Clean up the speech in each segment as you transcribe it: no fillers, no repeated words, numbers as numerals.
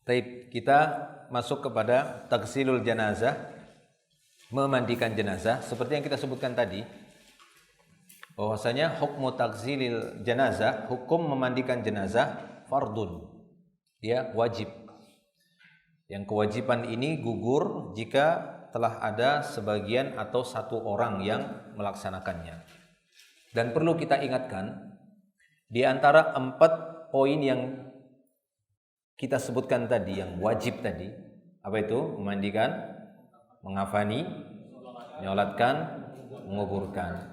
Baik, kita masuk kepada taghsilul janazah, memandikan jenazah. Seperti yang kita sebutkan tadi, bahwasanya hukmu taghsilil janazah, hukum memandikan jenazah fardun. Dia wajib. Yang kewajiban ini gugur jika telah ada sebagian atau satu orang yang melaksanakannya. Dan perlu kita ingatkan, di antara 4 poin yang kita sebutkan tadi, yang wajib tadi, apa itu? Memandikan, mengafani, menyolatkan, menguburkan.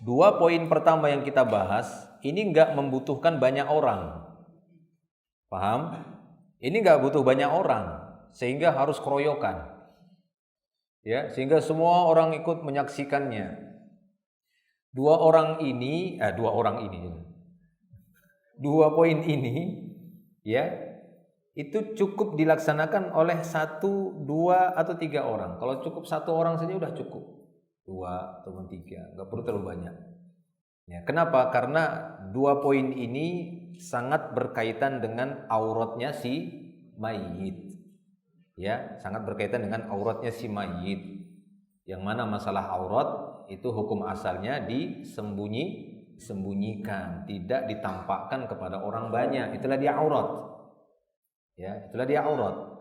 2 poin pertama yang kita bahas, ini enggak membutuhkan banyak orang. Paham? Ini enggak butuh banyak orang, sehingga harus keroyokan. Ya, sehingga semua orang ikut menyaksikannya. Dua poin ini, ya, itu cukup dilaksanakan oleh 1, 2, atau 3 orang. Kalau cukup 1 orang saja udah cukup. 2 ataupun 3, nggak perlu terlalu banyak. Ya, kenapa? Karena 2 poin ini sangat berkaitan dengan auratnya si mayit. Ya, sangat berkaitan dengan auratnya si mayit. Yang mana masalah aurat itu hukum asalnya disembunyikan, tidak ditampakkan kepada orang banyak. Itulah dia aurat. Ya, itulah dia aurat.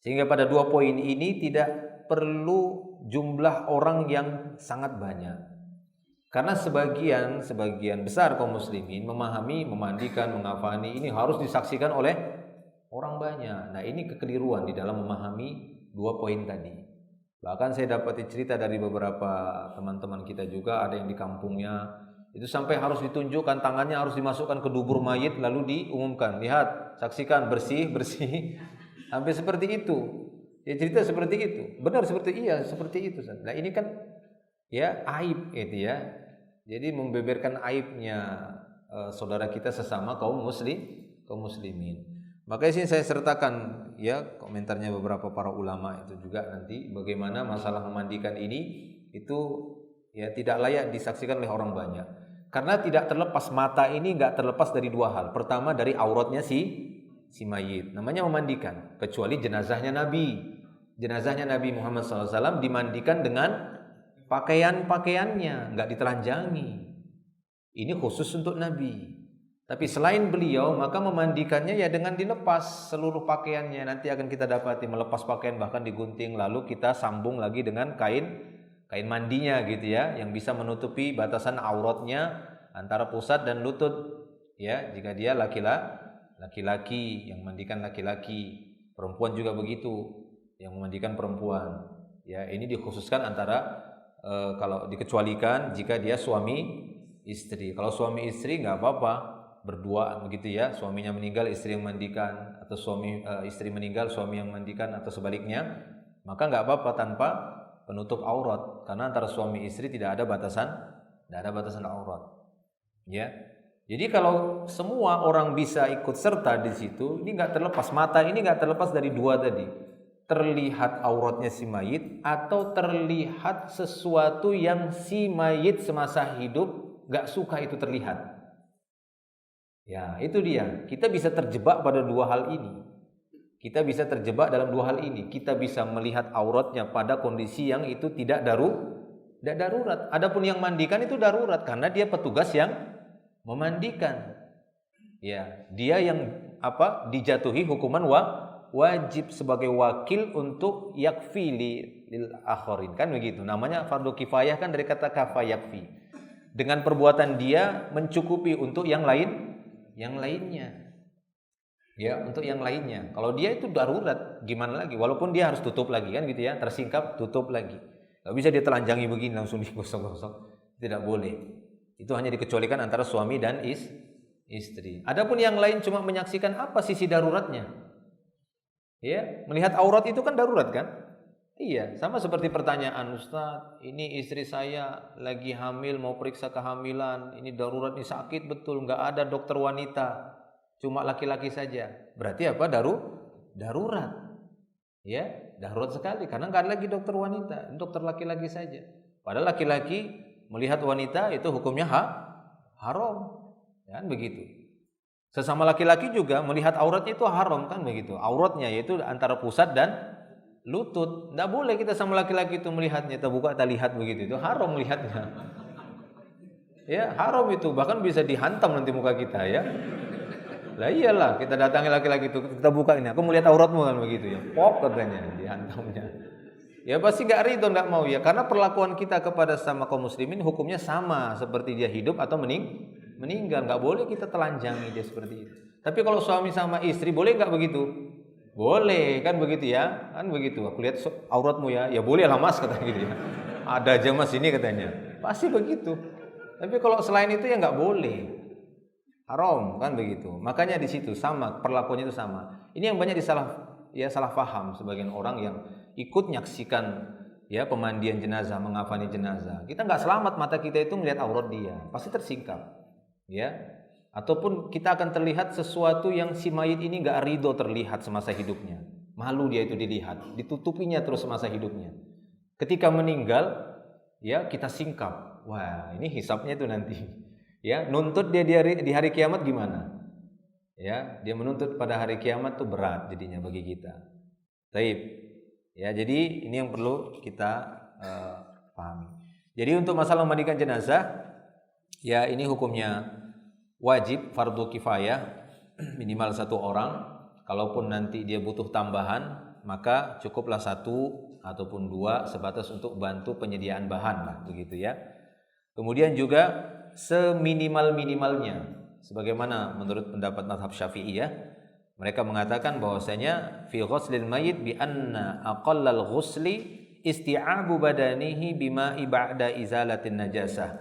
Sehingga pada 2 poin ini tidak perlu jumlah orang yang sangat banyak. Karena sebagian besar kaum muslimin memahami memandikan, mengafani ini harus disaksikan oleh orang banyak. Nah, ini kekeliruan di dalam memahami 2 poin tadi. Bahkan saya dapat cerita dari beberapa teman-teman kita juga, ada yang di kampungnya itu sampai harus ditunjukkan tangannya harus dimasukkan ke dubur mayit lalu diumumkan, lihat, saksikan, bersih. Sampai seperti itu. Ya, cerita seperti itu. Benar seperti itu. Nah, ini kan ya aib itu ya. Jadi membeberkan aibnya saudara kita sesama kaum muslimin. Makanya sini saya sertakan ya komentarnya beberapa para ulama itu juga nanti bagaimana masalah memandikan ini itu ya tidak layak disaksikan oleh orang banyak. Karena tidak terlepas, mata ini enggak terlepas dari 2 hal. Pertama dari auratnya si mayit. Namanya memandikan, kecuali jenazahnya Nabi. Jenazahnya Nabi Muhammad SAW dimandikan dengan pakaian-pakaiannya, enggak ditelanjangi. Ini khusus untuk Nabi. Tapi selain beliau, maka memandikannya ya dengan dilepas seluruh pakaiannya. Nanti akan kita dapati melepas pakaian bahkan digunting, lalu kita sambung lagi dengan kain mandinya gitu ya, yang bisa menutupi batasan auratnya antara pusat dan lutut. Ya, jika dia laki-laki yang mandikan laki-laki, perempuan juga begitu, yang memandikan perempuan. Ya, ini dikhususkan antara kalau dikecualikan jika dia suami istri. Kalau suami istri nggak apa-apa, berdua begitu ya, suaminya meninggal istri yang mandikan, atau istri meninggal suami yang mandikan, atau sebaliknya, maka nggak apa-apa tanpa penutup aurat, karena antara suami istri tidak ada batasan aurat. Ya, jadi kalau semua orang bisa ikut serta di situ, ini nggak terlepas, mata ini nggak terlepas dari 2 tadi, terlihat auratnya si mayit atau terlihat sesuatu yang si mayit semasa hidup nggak suka itu terlihat. Ya, itu dia. Kita bisa terjebak pada 2 hal ini. Kita bisa terjebak dalam 2 hal ini. Kita bisa melihat auratnya pada kondisi yang itu tidak darurat. Adapun yang mandikan itu darurat karena dia petugas yang memandikan. Ya, dia yang dijatuhi hukuman wajib sebagai wakil untuk yakfi lil akharin, kan begitu. Namanya fardu kifayah kan dari kata kafa yakfi. Dengan perbuatan dia mencukupi untuk yang lainnya. Ya, untuk yang lainnya. Kalau dia itu darurat, gimana lagi? Walaupun dia harus tutup lagi kan gitu ya, tersingkap tutup lagi. Gak bisa dia telanjangi begini langsung digosok-gosok. Tidak boleh. Itu hanya dikecualikan antara suami dan istri. Adapun yang lain cuma menyaksikan, apa sisi daruratnya? Ya, melihat aurat itu kan darurat kan? Iya, sama seperti pertanyaan, Ustaz, ini istri saya lagi hamil, mau periksa kehamilan, ini darurat, ini sakit betul, nggak ada dokter wanita, cuma laki-laki saja. Berarti apa? Darurat. Ya, darurat sekali, karena nggak ada lagi dokter wanita, dokter laki-laki saja. Padahal laki-laki melihat wanita itu hukumnya haram, kan begitu. Sesama laki-laki juga melihat auratnya itu haram kan begitu. Auratnya yaitu antara pusat dan lutut. Tidak boleh kita sama laki-laki itu melihatnya, terbuka kita lihat begitu. Itu haram melihatnya. Ya, haram itu. Bahkan bisa dihantam nanti muka kita ya. Lah iyalah, kita datangi laki-laki itu, kita buka ini. Aku melihat auratmu kan begitu ya. Pop katanya, dihantamnya. Ya pasti nggak ridho, nggak mau ya. Karena perlakuan kita kepada sama kaum muslimin hukumnya sama seperti dia hidup atau meninggal. Nggak boleh kita telanjangi dia seperti itu. Tapi kalau suami sama istri boleh nggak begitu? Boleh kan begitu ya? Kan begitu. Aku lihat auratmu ya. Ya boleh lah mas katanya gitu ya. Ada aja mas ini katanya. Pasti begitu. Tapi kalau selain itu ya nggak boleh. Haram kan begitu. Makanya di situ sama perlakuannya itu sama. Ini yang banyak salah paham sebagian orang yang ikut menyaksikan ya pemandian jenazah, mengafani jenazah. Kita nggak selamat, mata kita itu melihat aurat dia, pasti tersingkap. Ya. Ataupun kita akan terlihat sesuatu yang si mayit ini nggak ridho terlihat semasa hidupnya. Malu dia itu dilihat, ditutupinya terus semasa hidupnya. Ketika meninggal, ya kita singkap. Wah, ini hisapnya itu nanti. Ya, nuntut dia di hari kiamat gimana? Ya, dia menuntut pada hari kiamat tuh berat jadinya bagi kita. Taib. Ya, jadi ini yang perlu kita pahami. Jadi untuk masalah memandikan jenazah, ya ini hukumnya wajib fardu kifayah, minimal satu orang. Kalaupun nanti dia butuh tambahan, maka cukuplah satu ataupun dua sebatas untuk bantu penyediaan bahan lah, begitu ya. Kemudian juga seminimal-minimalnya, sebagaimana menurut pendapat mazhab Syafi'iyah, mereka mengatakan bahwasanya fi ghuslil mayyit bi anna aqallal ghusli isti'abu badanihi bima ba'da izalatin najasah,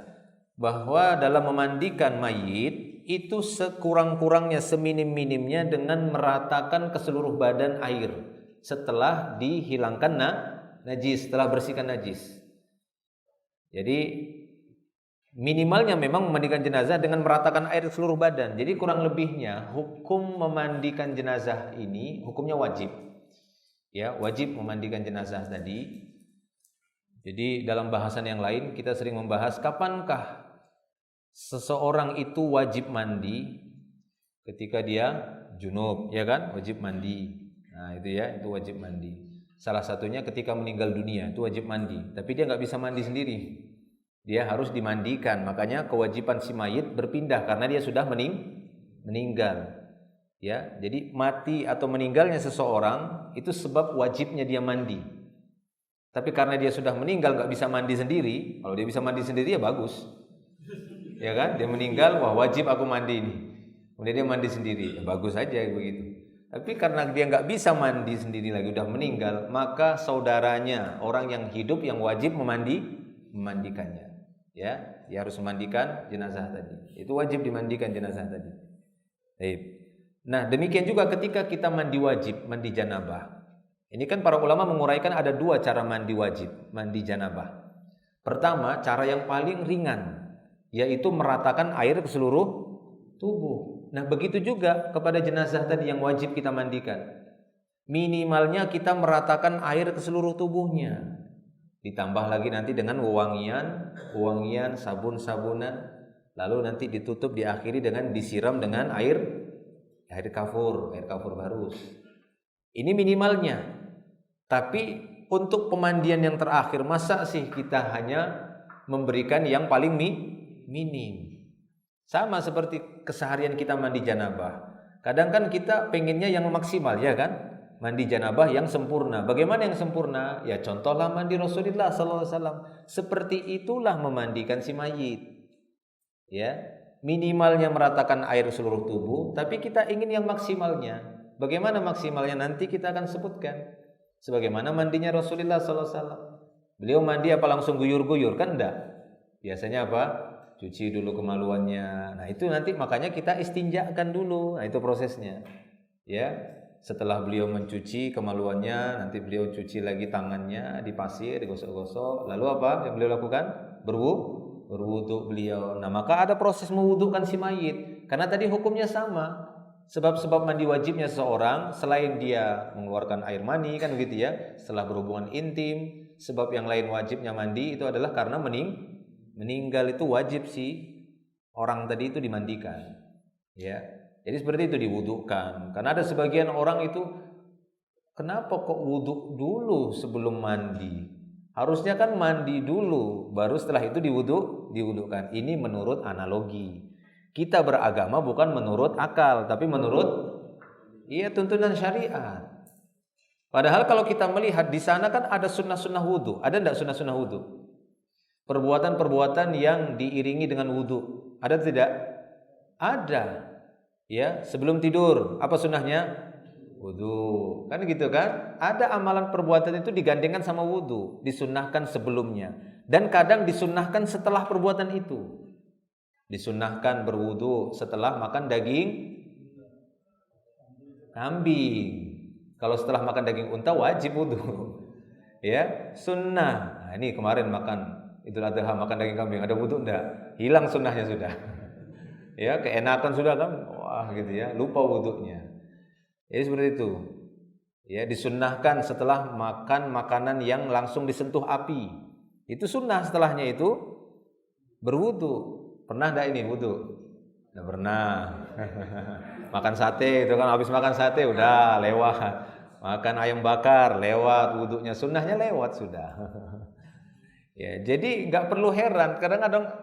bahwa dalam memandikan mayit itu sekurang-kurangnya, seminim-minimnya dengan meratakan ke seluruh badan air setelah dihilangkan najis, setelah bersihkan najis. Jadi minimalnya memang memandikan jenazah dengan meratakan air seluruh badan. Jadi kurang lebihnya hukum memandikan jenazah ini hukumnya wajib. Ya, wajib memandikan jenazah tadi. Jadi dalam bahasan yang lain kita sering membahas kapankah seseorang itu wajib mandi ketika dia junub, ya kan? Wajib mandi. Nah, itu ya, itu wajib mandi. Salah satunya ketika meninggal dunia, itu wajib mandi. Tapi dia nggak bisa mandi sendiri. Dia harus dimandikan. Makanya kewajiban si mayit berpindah karena dia sudah meninggal. Ya, jadi mati atau meninggalnya seseorang itu sebab wajibnya dia mandi. Tapi karena dia sudah meninggal nggak bisa mandi sendiri. Kalau dia bisa mandi sendiri ya bagus. Ya kan? Dia meninggal, wah wajib aku mandi ini. Kemudian dia mandi sendiri, ya bagus aja begitu. Tapi karena dia nggak bisa mandi sendiri lagi, udah meninggal, maka saudaranya, orang yang hidup yang wajib memandikannya. Ya, dia harus memandikan jenazah tadi. Itu wajib dimandikan jenazah tadi. Baik. Nah, demikian juga ketika kita mandi wajib, mandi janabah. Ini kan para ulama menguraikan ada dua cara mandi wajib, mandi janabah. Pertama, cara yang paling ringan, yaitu meratakan air ke seluruh tubuh. Nah, begitu juga kepada jenazah tadi yang wajib kita mandikan. Minimalnya kita meratakan air ke seluruh tubuhnya. Ditambah lagi nanti dengan wewangian, sabun-sabunan, lalu nanti ditutup, diakhiri dengan disiram dengan air kafur barus. Ini minimalnya. Tapi untuk pemandian yang terakhir, masa sih kita hanya memberikan yang paling minim? Sama seperti keseharian kita mandi janabah. Kadang kan kita pengennya yang maksimal, ya kan? Mandi janabah yang sempurna. Bagaimana yang sempurna? Ya contohlah mandi Rasulullah SAW. Seperti itulah memandikan si mayit. Ya, minimalnya meratakan air seluruh tubuh, tapi kita ingin yang maksimalnya. Bagaimana maksimalnya nanti kita akan sebutkan. Sebagaimana mandinya Rasulullah SAW. Beliau mandi apa langsung guyur-guyur? Kan enggak. Biasanya apa? Cuci dulu kemaluannya. Nah itu nanti makanya kita istinjakan dulu. Nah itu prosesnya. Ya. Setelah beliau mencuci kemaluannya, nanti beliau cuci lagi tangannya di pasir, digosok-gosok. Lalu apa yang beliau lakukan? Berwudu beliau. Nah, maka ada proses mewudukan si mayit. Karena tadi hukumnya sama. Sebab-sebab mandi wajibnya seseorang selain dia mengeluarkan air mani kan begitu ya, setelah berhubungan intim, sebab yang lain wajibnya mandi itu adalah karena meninggal itu wajib si orang tadi itu dimandikan. Ya. Jadi seperti itu diwudukan. Karena ada sebagian orang itu, kenapa kok wuduk dulu sebelum mandi? Harusnya kan mandi dulu, baru setelah itu diwudukan. Ini menurut analogi. Kita beragama bukan menurut akal, tapi menurut tuntunan syariat. Padahal kalau kita melihat di sana kan ada sunnah-sunnah wudu. Ada enggak sunnah-sunnah wudu? Perbuatan-perbuatan yang diiringi dengan wudu. Ada tidak? Ada. Ya, sebelum tidur apa sunnahnya? Wudu. Kan gitu kan? Ada amalan perbuatan itu digandengkan sama wudu, disunnahkan sebelumnya. Dan kadang disunnahkan setelah perbuatan itu. Disunnahkan berwudu setelah makan daging kambing. Kalau setelah makan daging unta wajib wudu. Ya, sunnah. Nah, ini kemarin makan Idul Adha makan daging kambing, ada wudu enggak? Hilang sunnahnya sudah. Ya, keenakan sudah kan? Wah, gitu ya, lupa wudunya. Jadi seperti itu. Ya, disunnahkan setelah makan makanan yang langsung disentuh api. Itu sunnah, setelahnya itu berwudu. Pernah enggak ini wudu? Enggak pernah. Makan sate itu kan, habis makan sate udah lewat. Makan ayam bakar lewat wudunya, sunnahnya lewat sudah. Ya, jadi nggak perlu heran.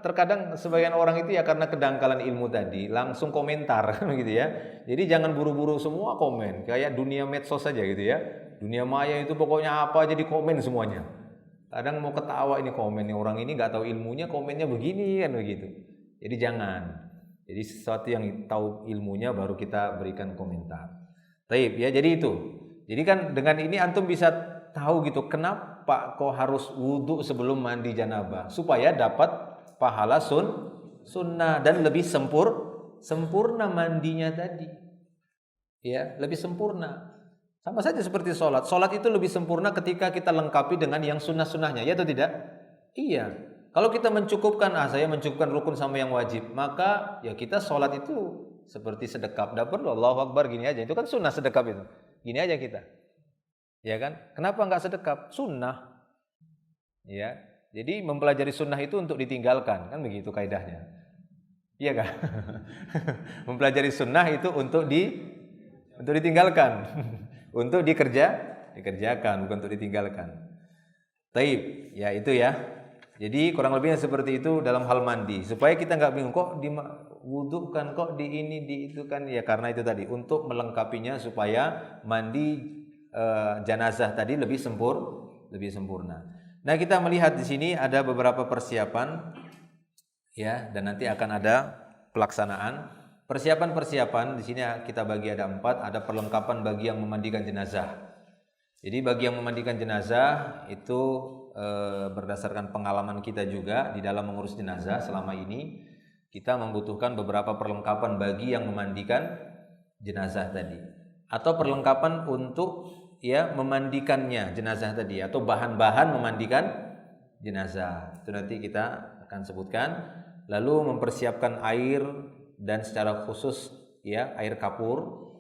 Terkadang sebagian orang itu ya karena kedangkalan ilmu tadi langsung komentar gitu ya. Jadi jangan buru-buru semua komen. Kayak dunia medsos saja gitu ya. Dunia maya itu pokoknya apa aja di komen semuanya. Kadang mau ketawa ini komen nih, orang ini nggak tahu ilmunya komennya begini kan begitu. Jadi jangan. Jadi sesuatu yang tahu ilmunya baru kita berikan komentar. Taib ya. Jadi itu. Jadi kan dengan ini antum bisa tahu gitu kenapa kok harus wudu sebelum mandi janabah, supaya dapat pahala sunnah dan lebih sempurna mandinya tadi. Ya, lebih sempurna. Sama saja seperti sholat. Sholat itu lebih sempurna ketika kita lengkapi dengan yang sunnah-sunnahnya, ya atau tidak? Iya. Kalau kita mencukupkan, saya mencukupkan rukun sama yang wajib, maka ya kita sholat itu seperti sedekap. Tidak perlu Allahu Akbar gini aja. Itu kan sunnah sedekap itu. Gini aja kita. Ya kan? Kenapa enggak sedekap? Sunnah. Ya. Jadi mempelajari sunnah itu untuk ditinggalkan, kan begitu kaidahnya. Iya kan? Mempelajari sunnah itu untuk ditinggalkan. Untuk dikerjakan, bukan untuk ditinggalkan. Taib, ya itu ya. Jadi kurang lebihnya seperti itu dalam hal mandi. Supaya kita enggak bingung kok wudu kan, kok di ini di itu kan, ya karena itu tadi untuk melengkapinya supaya mandi jenazah tadi lebih sempurna. Nah, kita melihat di sini ada beberapa persiapan ya, dan nanti akan ada pelaksanaan. Persiapan di sini kita bagi ada 4, ada perlengkapan bagi yang memandikan jenazah. Jadi bagi yang memandikan jenazah itu berdasarkan pengalaman kita juga di dalam mengurus jenazah selama ini, kita membutuhkan beberapa perlengkapan bagi yang memandikan jenazah tadi. Atau perlengkapan untuk ya memandikannya jenazah tadi, atau bahan-bahan memandikan jenazah. Itu nanti kita akan sebutkan. Lalu mempersiapkan air dan secara khusus ya air kapur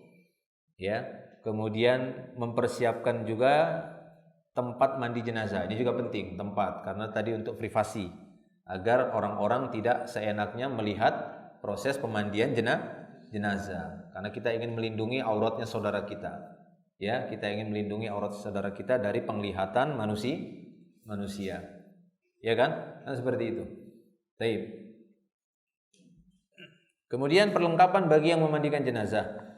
ya. Kemudian mempersiapkan juga tempat mandi jenazah. Ini juga penting, tempat, karena tadi untuk privasi agar orang-orang tidak seenaknya melihat proses pemandian jenazah. Karena kita ingin melindungi auratnya saudara kita. Ya, kita ingin melindungi aurat saudara kita dari penglihatan manusia. Ya kan? Nah, seperti itu. Baik. Kemudian perlengkapan bagi yang memandikan jenazah.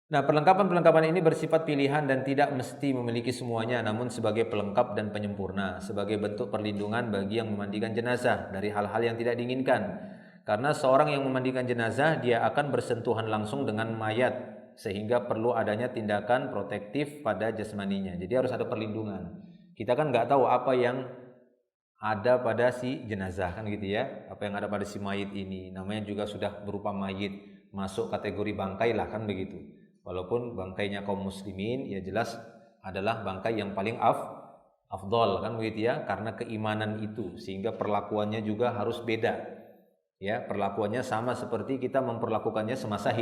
Nah, perlengkapan ini bersifat pilihan dan tidak mesti memiliki semuanya, namun sebagai pelengkap dan penyempurna, sebagai bentuk perlindungan bagi yang memandikan jenazah dari hal-hal yang tidak diinginkan. Karena seorang yang memandikan jenazah, dia akan bersentuhan langsung dengan mayat, sehingga perlu adanya tindakan protektif pada jasmaninya. Jadi harus ada perlindungan. Kita kan nggak tahu apa yang ada pada si jenazah kan gitu ya, apa yang ada pada si mayit ini. Namanya juga sudah berupa mayit, masuk kategori bangkai lah kan begitu. Walaupun bangkainya kaum muslimin ya jelas adalah bangkai yang paling afdol kan begitu ya, karena keimanan itu, sehingga perlakuannya juga harus beda. Ya, perlakuannya sama seperti kita memperlakukannya semasa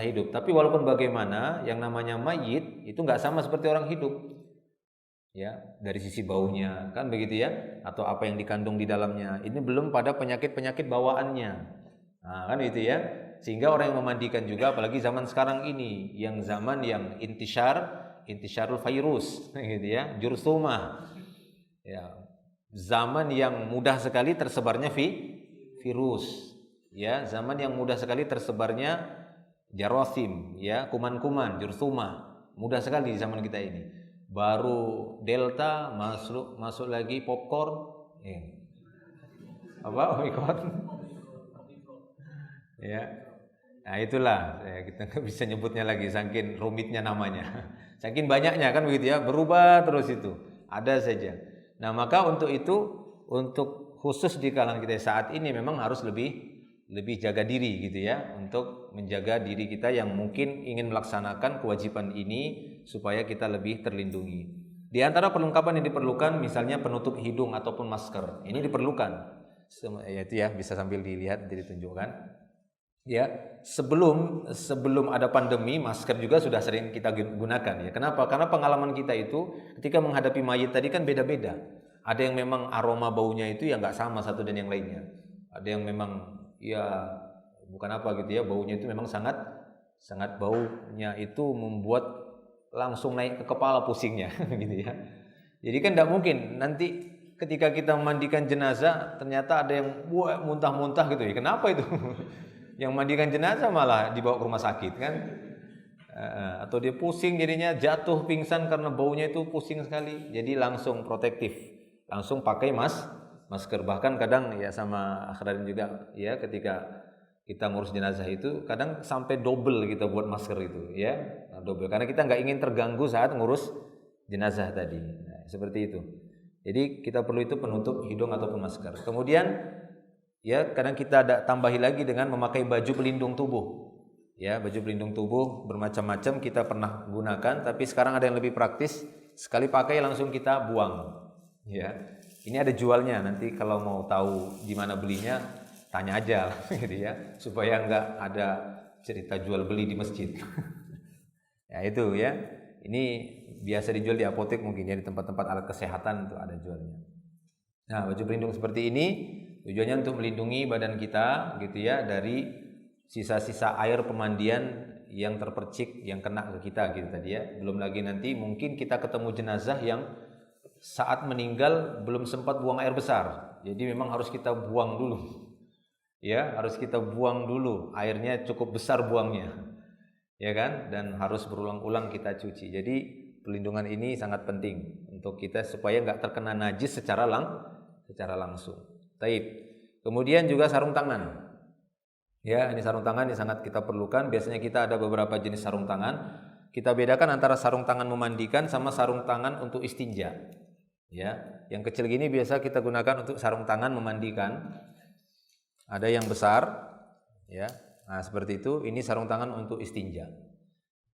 hidup. Tapi walaupun bagaimana, yang namanya mayit itu nggak sama seperti orang hidup. Ya, dari sisi baunya kan begitu ya, atau apa yang dikandung di dalamnya. Ini belum pada penyakit-penyakit bawaannya. Nah, kan itu ya. Sehingga orang yang memandikan juga, apalagi zaman sekarang ini, yang zaman yang intisyarul virus, gitu ya, jurthumah. Ya, zaman yang mudah sekali tersebarnya virus. Ya, zaman yang mudah sekali tersebarnya jarasim, ya, kuman-kuman, jurthumah. Mudah sekali di zaman kita ini. Baru delta masuk lagi popcorn, apa Omikron, ya. Nah itulah kita nggak bisa nyebutnya lagi, saking rumitnya namanya, saking banyaknya kan begitu ya, berubah terus itu, ada saja. Nah maka untuk itu, untuk khusus di kalangan kita saat ini memang harus lebih jaga diri gitu ya, untuk menjaga diri kita yang mungkin ingin melaksanakan kewajiban ini supaya kita lebih terlindungi. Di antara perlengkapan yang diperlukan misalnya penutup hidung ataupun masker, ini diperlukan. Ya itu ya, bisa sambil dilihat, jadi ditunjukkan. Ya, sebelum ada pandemi, masker juga sudah sering kita gunakan ya. Kenapa? Karena pengalaman kita itu ketika menghadapi mayit tadi kan beda-beda. Ada yang memang aroma baunya itu ya nggak sama satu dan yang lainnya. Ada yang memang ya bukan apa gitu ya, baunya itu memang sangat baunya itu membuat langsung naik ke kepala pusingnya gitu ya. Jadi kan tidak mungkin nanti ketika kita memandikan jenazah ternyata ada yang muntah-muntah gitu ya. Kenapa itu? Yang mandikan jenazah malah dibawa ke rumah sakit kan, atau dia pusing jadinya, jatuh pingsan karena baunya itu pusing sekali. Jadi langsung protektif, langsung pakai masker. Bahkan kadang ya sama akhirain juga ya, ketika kita ngurus jenazah itu kadang sampai double kita buat masker itu ya, double, karena kita nggak ingin terganggu saat ngurus jenazah tadi. Nah, seperti itu. Jadi kita perlu itu penutup hidung ataupun masker. Kemudian ya, kadang kita ada tambahi lagi dengan memakai baju pelindung tubuh. Ya, baju pelindung tubuh bermacam-macam kita pernah gunakan, tapi sekarang ada yang lebih praktis, sekali pakai langsung kita buang. Ya, ini ada jualnya. Nanti kalau mau tahu di mana belinya, tanya aja, gitu ya, supaya nggak ada cerita jual beli di masjid. Ya itu ya. Ini biasa dijual di apotek mungkin ya, di tempat-tempat alat kesehatan itu ada jualnya. Nah, baju pelindung seperti ini tujuannya untuk melindungi badan kita gitu ya dari sisa-sisa air pemandian yang terpercik, yang kena ke kita gitu tadi ya. Belum lagi nanti mungkin kita ketemu jenazah yang saat meninggal belum sempat buang air besar. Jadi memang harus kita buang dulu. Ya, harus kita buang dulu. Airnya cukup besar buangnya. Ya kan? Dan harus berulang-ulang kita cuci. Jadi pelindungan ini sangat penting untuk kita supaya nggak terkena najis secara langsung. Taib. Kemudian juga sarung tangan. Ya, ini sarung tangan yang sangat kita perlukan. Biasanya kita ada beberapa jenis sarung tangan. Kita bedakan antara sarung tangan memandikan sama sarung tangan untuk istinja. Ya, yang kecil gini biasa kita gunakan untuk sarung tangan memandikan. Ada yang besar, ya. Nah, seperti itu. Ini sarung tangan untuk istinja.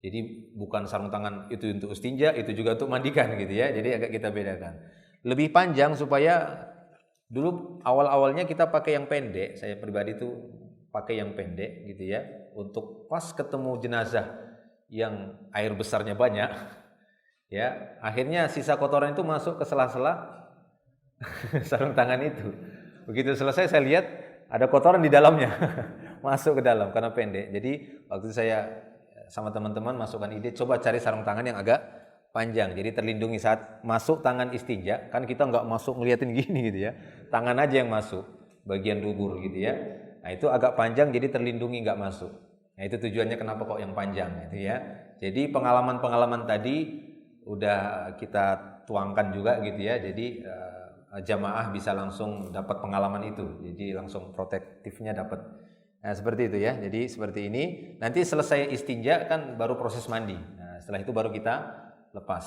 Jadi bukan sarung tangan itu untuk istinja, itu juga untuk mandikan gitu ya. Jadi agak kita bedakan. Lebih panjang supaya dulu awal-awalnya kita pakai yang pendek, saya pribadi tuh pakai yang pendek gitu ya, untuk pas ketemu jenazah yang air besarnya banyak, ya akhirnya sisa kotoran itu masuk ke sela-sela sarung tangan itu. Begitu selesai saya lihat ada kotoran di dalamnya, masuk ke dalam karena pendek. Jadi waktu itu saya sama teman-teman masukkan ide, coba cari sarung tangan yang agak panjang, jadi terlindungi saat masuk tangan istinja, kan kita nggak masuk ngeliatin gini gitu ya, tangan aja yang masuk bagian dubur gitu ya. Nah itu agak panjang jadi terlindungi nggak masuk. Nah itu tujuannya kenapa kok yang panjang gitu ya. Jadi pengalaman-pengalaman tadi udah kita tuangkan juga gitu ya. Jadi jamaah bisa langsung dapat pengalaman itu, jadi langsung protektifnya dapat. Nah seperti itu ya. Jadi seperti ini. Nanti selesai istinja kan baru proses mandi. Nah setelah itu baru kita lepas.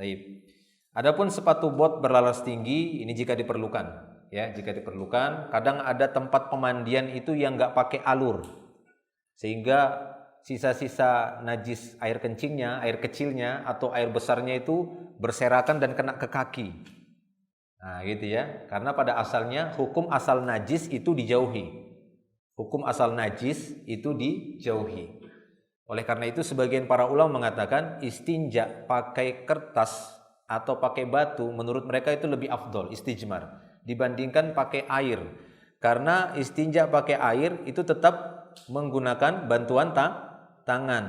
Baik. Adapun sepatu bot berlaras tinggi ini jika diperlukan, ya jika diperlukan. Kadang ada tempat pemandian itu yang nggak pakai alur, sehingga sisa-sisa najis air kencingnya, air kecilnya atau air besarnya itu berserakan dan kena ke kaki. Nah gitu ya. Karena pada asalnya hukum asal najis itu dijauhi. Hukum asal najis itu dijauhi. Oleh karena itu sebagian para ulama mengatakan istinja pakai kertas atau pakai batu menurut mereka itu lebih afdol, istijmar, dibandingkan pakai air. Karena istinja pakai air itu tetap menggunakan bantuan tangan.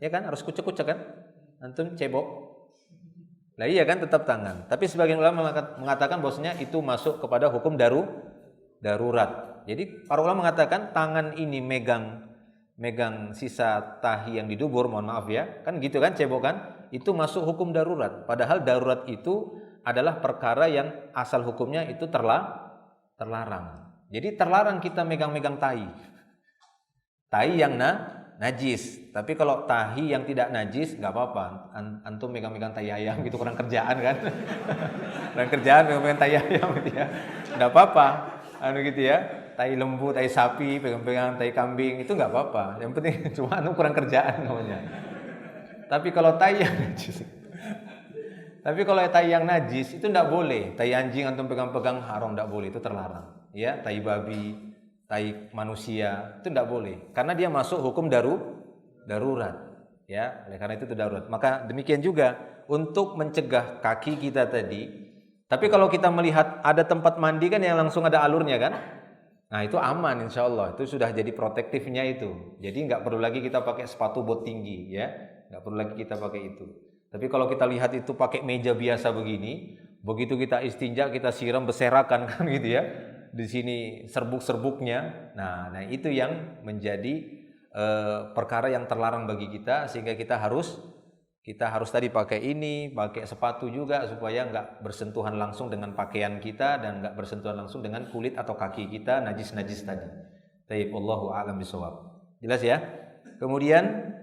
Ya kan, harus kucek-kucek kan? Antum cebok. Lah iya kan, tetap tangan. Tapi sebagian ulama mengatakan bahwasanya itu masuk kepada hukum darurat. Jadi para ulama mengatakan tangan ini megang sisa tahi yang di dubur, mohon maaf ya. Kan gitu kan, cebokan, itu masuk hukum darurat. Padahal darurat itu adalah perkara yang asal hukumnya itu terlarang. Jadi terlarang kita megang-megang tahi. Tahi yang najis. Tapi kalau tahi yang tidak najis nggak apa-apa. Antum megang-megang tahi ayam gitu, kurang kerjaan kan? Kurang kerjaan megang-megang tahi ayam gitu ya. Nggak apa-apa. Gitu ya. Tahi lembu, tahi sapi, pegang-pegang tahi kambing itu nggak apa-apa. Yang penting cuma antum kurang kerjaan namanya. Tapi kalau tahi yang najis. Tapi kalau tahi yang najis itu nggak boleh. Tahi anjing antum pegang-pegang haram, nggak boleh, itu terlarang. Ya, tahi babi, tahi manusia itu tidak boleh karena dia masuk hukum darurat, ya. Oleh karena itu darurat. Maka demikian juga untuk mencegah kaki kita tadi. Tapi kalau kita melihat ada tempat mandi kan yang langsung ada alurnya kan, nah itu aman insya Allah, itu sudah jadi protektifnya itu. Jadi nggak perlu lagi kita pakai sepatu bot tinggi, ya, nggak perlu lagi kita pakai itu. Tapi kalau kita lihat itu pakai meja biasa begini, begitu kita istinja kita siram berserakan kan gitu ya. Di sini serbuk-serbuknya. Nah itu yang menjadi perkara yang terlarang bagi kita, sehingga kita harus tadi pakai ini, pakai sepatu juga supaya nggak bersentuhan langsung dengan pakaian kita dan nggak bersentuhan langsung dengan kulit atau kaki kita najis-najis tadi. Taib, Allahu a'lam bishawab. Jelas ya? Kemudian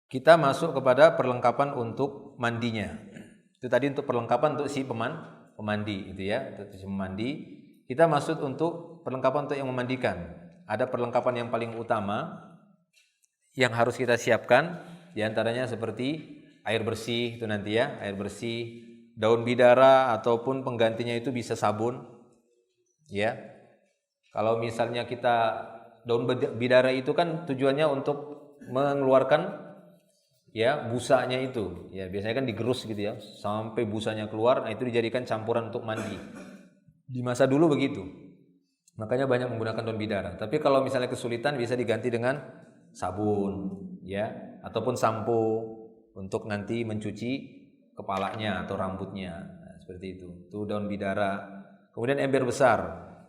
kita masuk kepada perlengkapan untuk mandinya. Itu tadi untuk perlengkapan untuk si pemandi itu ya, untuk memandi. Kita maksud untuk perlengkapan untuk yang memandikan. Ada perlengkapan yang paling utama yang harus kita siapkan, diantaranya seperti air bersih itu nanti ya, air bersih, daun bidara ataupun penggantinya itu bisa sabun, ya. Kalau misalnya kita daun bidara itu kan tujuannya untuk mengeluarkan ya busanya itu, ya biasanya kan digerus gitu ya sampai busanya keluar. Nah itu dijadikan campuran untuk mandi. Di masa dulu begitu, makanya banyak menggunakan daun bidara. Tapi kalau misalnya kesulitan bisa diganti dengan sabun, ya, ataupun sampo untuk nanti mencuci kepalanya atau rambutnya. Nah, seperti itu. Itu daun bidara. Kemudian ember besar,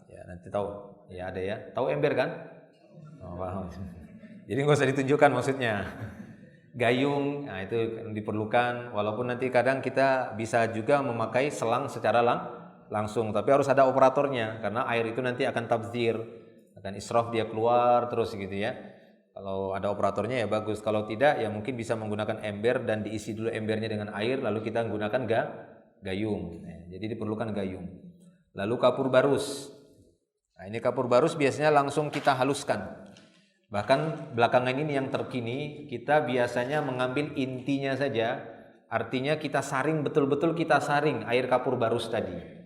ya nanti tahu, ya ada ya. Tahu ember kan? Oh, paham. Jadi nggak usah ditunjukkan maksudnya. Gayung, nah itu diperlukan. Walaupun nanti kadang kita bisa juga memakai selang secara langsung, tapi harus ada operatornya karena air itu nanti akan tabdzir, akan israf, dia keluar terus gitu ya. Kalau ada operatornya ya bagus. Kalau tidak ya mungkin bisa menggunakan ember dan diisi dulu embernya dengan air, lalu kita menggunakan gayung. Nah, jadi diperlukan gayung. Lalu kapur barus. Nah ini kapur barus biasanya langsung kita haluskan. Bahkan belakangan ini yang terkini, kita biasanya mengambil intinya saja. Artinya kita saring, betul-betul kita saring air kapur barus tadi.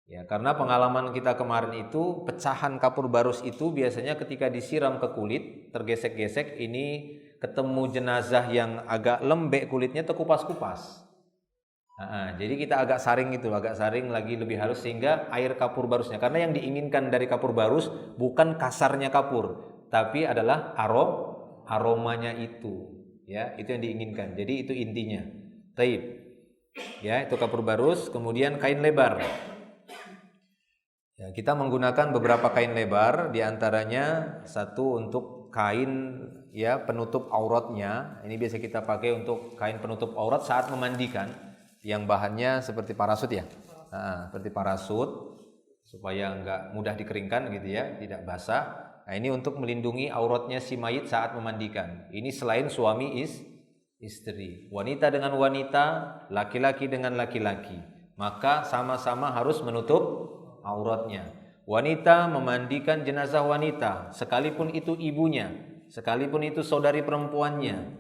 Ya, karena pengalaman kita kemarin itu, pecahan kapur barus itu biasanya ketika disiram ke kulit, tergesek-gesek, ini ketemu jenazah yang agak lembek kulitnya, terkupas-kupas. Jadi kita agak saring itu, agak saring lagi lebih halus sehingga air kapur barusnya. Karena yang diinginkan dari kapur barus bukan kasarnya kapur, tapi adalah aromanya itu, ya itu yang diinginkan. Jadi itu intinya. Taib, ya itu kapur barus. Kemudian kain lebar. Ya, kita menggunakan beberapa kain lebar, diantaranya satu untuk kain ya penutup auratnya. Ini biasa kita pakai untuk kain penutup aurat saat memandikan, yang bahannya seperti parasut ya, seperti parasut supaya nggak mudah dikeringkan gitu ya, tidak basah. Nah ini untuk melindungi auratnya si mayit saat memandikan. Ini selain suami istri, wanita dengan wanita, laki-laki dengan laki-laki, maka sama-sama harus menutup auratnya. Wanita memandikan jenazah wanita, sekalipun itu ibunya, sekalipun itu saudari perempuannya,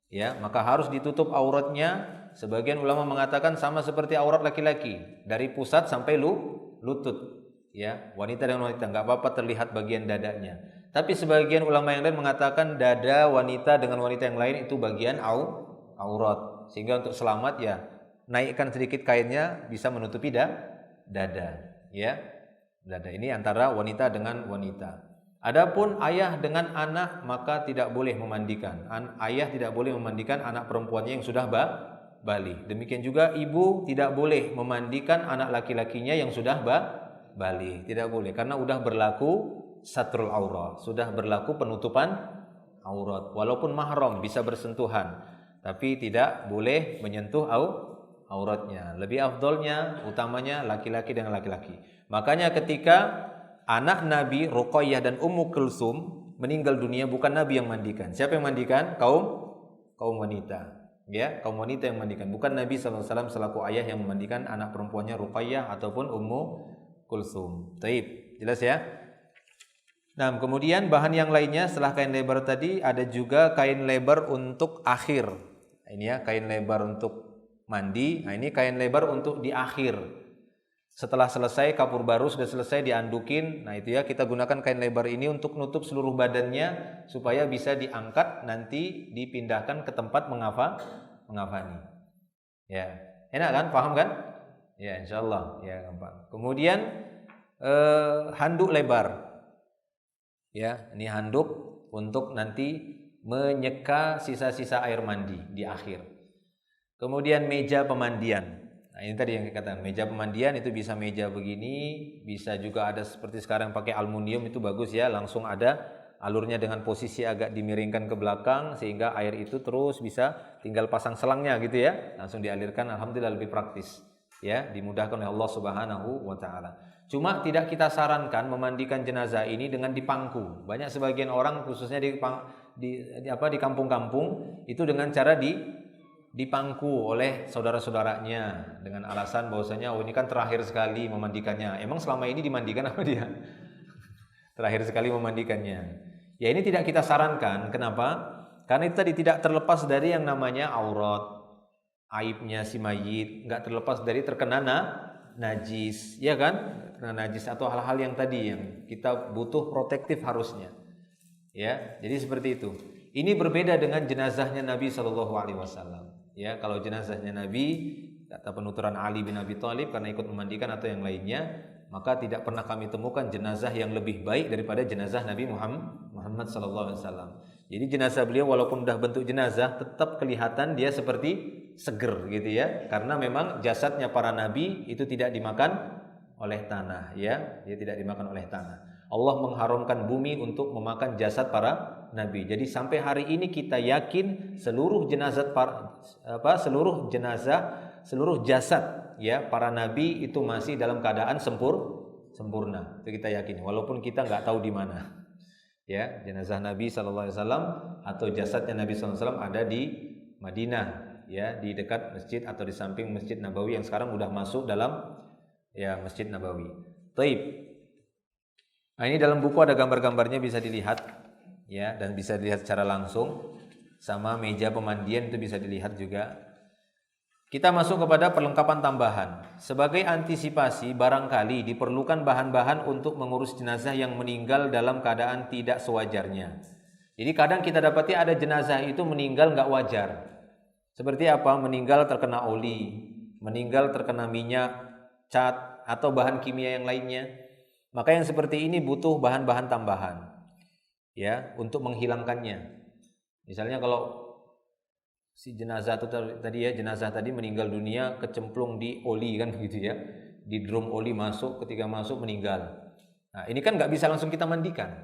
ya maka harus ditutup auratnya. Sebagian ulama mengatakan sama seperti aurat laki-laki, dari pusat sampai lutut. Ya, wanita dengan wanita nggak apa-apa terlihat bagian dadanya. Tapi sebagian ulama yang lain mengatakan dada wanita dengan wanita yang lain itu bagian aurat. Sehingga untuk selamat ya naikkan sedikit kainnya bisa menutupi dada. ya. Belanda ini antara wanita dengan wanita. Adapun ayah dengan anak maka tidak boleh memandikan. Ayah tidak boleh memandikan anak perempuannya yang sudah balik. Demikian juga ibu tidak boleh memandikan anak laki-lakinya yang sudah balik. Tidak boleh karena sudah berlaku satrul aurat, sudah berlaku penutupan aurat. Walaupun mahram bisa bersentuhan, tapi tidak boleh menyentuh auratnya. Lebih afdolnya, utamanya laki-laki dengan laki-laki. Makanya ketika anak Nabi Ruqayyah dan Ummu Kulsum meninggal dunia, bukan Nabi yang mandikan. Siapa yang mandikan? Kaum wanita. Ya, kaum wanita yang mandikan. Bukan Nabi SAW selaku ayah yang memandikan anak perempuannya Ruqayyah ataupun Ummu Kulsum. Taib, jelas ya? Nah, kemudian bahan yang lainnya setelah kain lebar tadi ada juga kain lebar untuk akhir. Ini ya, kain lebar untuk mandi. Nah, ini kain lebar untuk di akhir. Setelah selesai kapur baru sudah selesai diandukin. Nah, itu ya, kita gunakan kain lebar ini untuk nutup seluruh badannya supaya bisa diangkat nanti dipindahkan ke tempat mengafani. Ya, enak kan? Paham kan? Ya, insyaallah ya gampang. Kemudian handuk lebar. Ya, ini handuk untuk nanti menyeka sisa-sisa air mandi di akhir. Kemudian meja pemandian. Nah, ini tadi yang dikatakan meja pemandian itu bisa meja begini, bisa juga ada seperti sekarang pakai aluminium, itu bagus ya, langsung ada alurnya dengan posisi agak dimiringkan ke belakang sehingga air itu terus bisa tinggal pasang selangnya gitu ya, langsung dialirkan. Alhamdulillah lebih praktis ya, dimudahkan oleh Allah Subhanahu wa taala. Cuma tidak kita sarankan memandikan jenazah ini dengan dipangku. Banyak sebagian orang khususnya di kampung-kampung itu dengan cara dipangku oleh saudara-saudaranya dengan alasan bahwasanya ini kan terakhir sekali memandikannya. Emang selama ini dimandikan apa dia? Terakhir sekali memandikannya. Ya, ini tidak kita sarankan. Kenapa? Karena itu tadi tidak terlepas dari yang namanya aurat, aibnya si mayit, nggak terlepas dari terkena najis, ya kan? Terkena najis atau hal-hal yang tadi yang kita butuh protektif harusnya. Ya, jadi seperti itu. Ini berbeda dengan jenazahnya Nabi SAW. Ya, kalau jenazahnya Nabi, kata penuturan Ali bin Abi Thalib karena ikut memandikan atau yang lainnya, maka tidak pernah kami temukan jenazah yang lebih baik daripada jenazah Nabi Muhammad SAW. Jadi jenazah beliau walaupun sudah bentuk jenazah tetap kelihatan dia seperti seger gitu ya, karena memang jasadnya para nabi itu tidak dimakan oleh tanah ya, dia tidak dimakan oleh tanah. Allah mengharamkan bumi untuk memakan jasad para nabi. Jadi sampai hari ini kita yakin seluruh jasad ya para nabi itu masih dalam keadaan sempurna. Itu kita yakin walaupun kita nggak tahu di mana. Ya, jenazah Nabi sallallahu alaihi wasallam atau jasadnya Nabi sallallahu alaihi wasallam ada di Madinah ya, di dekat masjid atau di samping Masjid Nabawi yang sekarang udah masuk dalam ya Masjid Nabawi. Taib. Nah, ini dalam buku ada gambar-gambarnya bisa dilihat ya, dan bisa dilihat secara langsung, sama meja pemandian itu bisa dilihat juga. Kita masuk kepada perlengkapan tambahan. Sebagai antisipasi barangkali diperlukan bahan-bahan untuk mengurus jenazah yang meninggal dalam keadaan tidak sewajarnya. Jadi kadang kita dapati ada jenazah itu meninggal nggak wajar. Seperti apa? Meninggal terkena oli, meninggal terkena minyak, cat atau bahan kimia yang lainnya. Maka yang seperti ini butuh bahan-bahan tambahan ya untuk menghilangkannya. Misalnya kalau si jenazah itu tadi ya, jenazah tadi meninggal dunia kecemplung di oli kan begitu ya, di drum oli masuk, ketika masuk meninggal. Nah, ini kan nggak bisa langsung kita mandikan,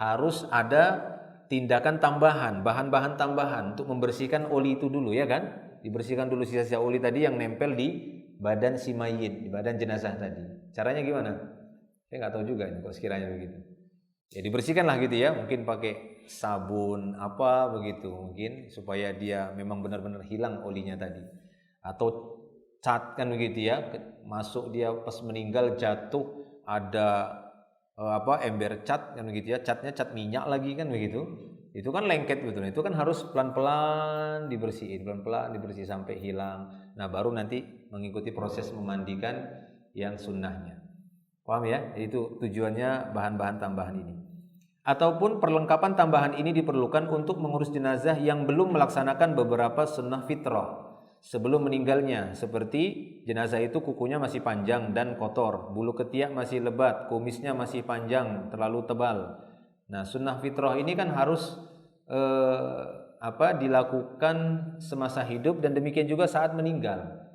harus ada tindakan tambahan, bahan-bahan tambahan untuk membersihkan oli itu dulu ya kan, dibersihkan dulu sisa-sisa oli tadi yang nempel di badan si mayit, di badan jenazah tadi. Caranya gimana? Saya nggak tahu juga ini kok sekiranya begitu. Ya dibersihkanlah gitu ya, mungkin pakai sabun apa begitu mungkin supaya dia memang benar-benar hilang olinya tadi. Atau cat kan begitu ya, masuk dia pas meninggal jatuh ada ember cat kan begitu ya, catnya cat minyak lagi kan begitu. Itu kan lengket betul. Itu kan harus pelan-pelan dibersihin, pelan-pelan dibersih sampai hilang. Nah, baru nanti mengikuti proses memandikan yang sunnahnya. Paham ya? Itu tujuannya bahan-bahan tambahan ini. Ataupun perlengkapan tambahan ini diperlukan untuk mengurus jenazah yang belum melaksanakan beberapa sunnah fitrah. sebelum meninggalnya, seperti jenazah itu kukunya masih panjang dan kotor, bulu ketiak masih lebat, kumisnya masih panjang terlalu tebal. Nah, sunnah fitrah ini kan harus dilakukan semasa hidup dan demikian juga saat meninggal.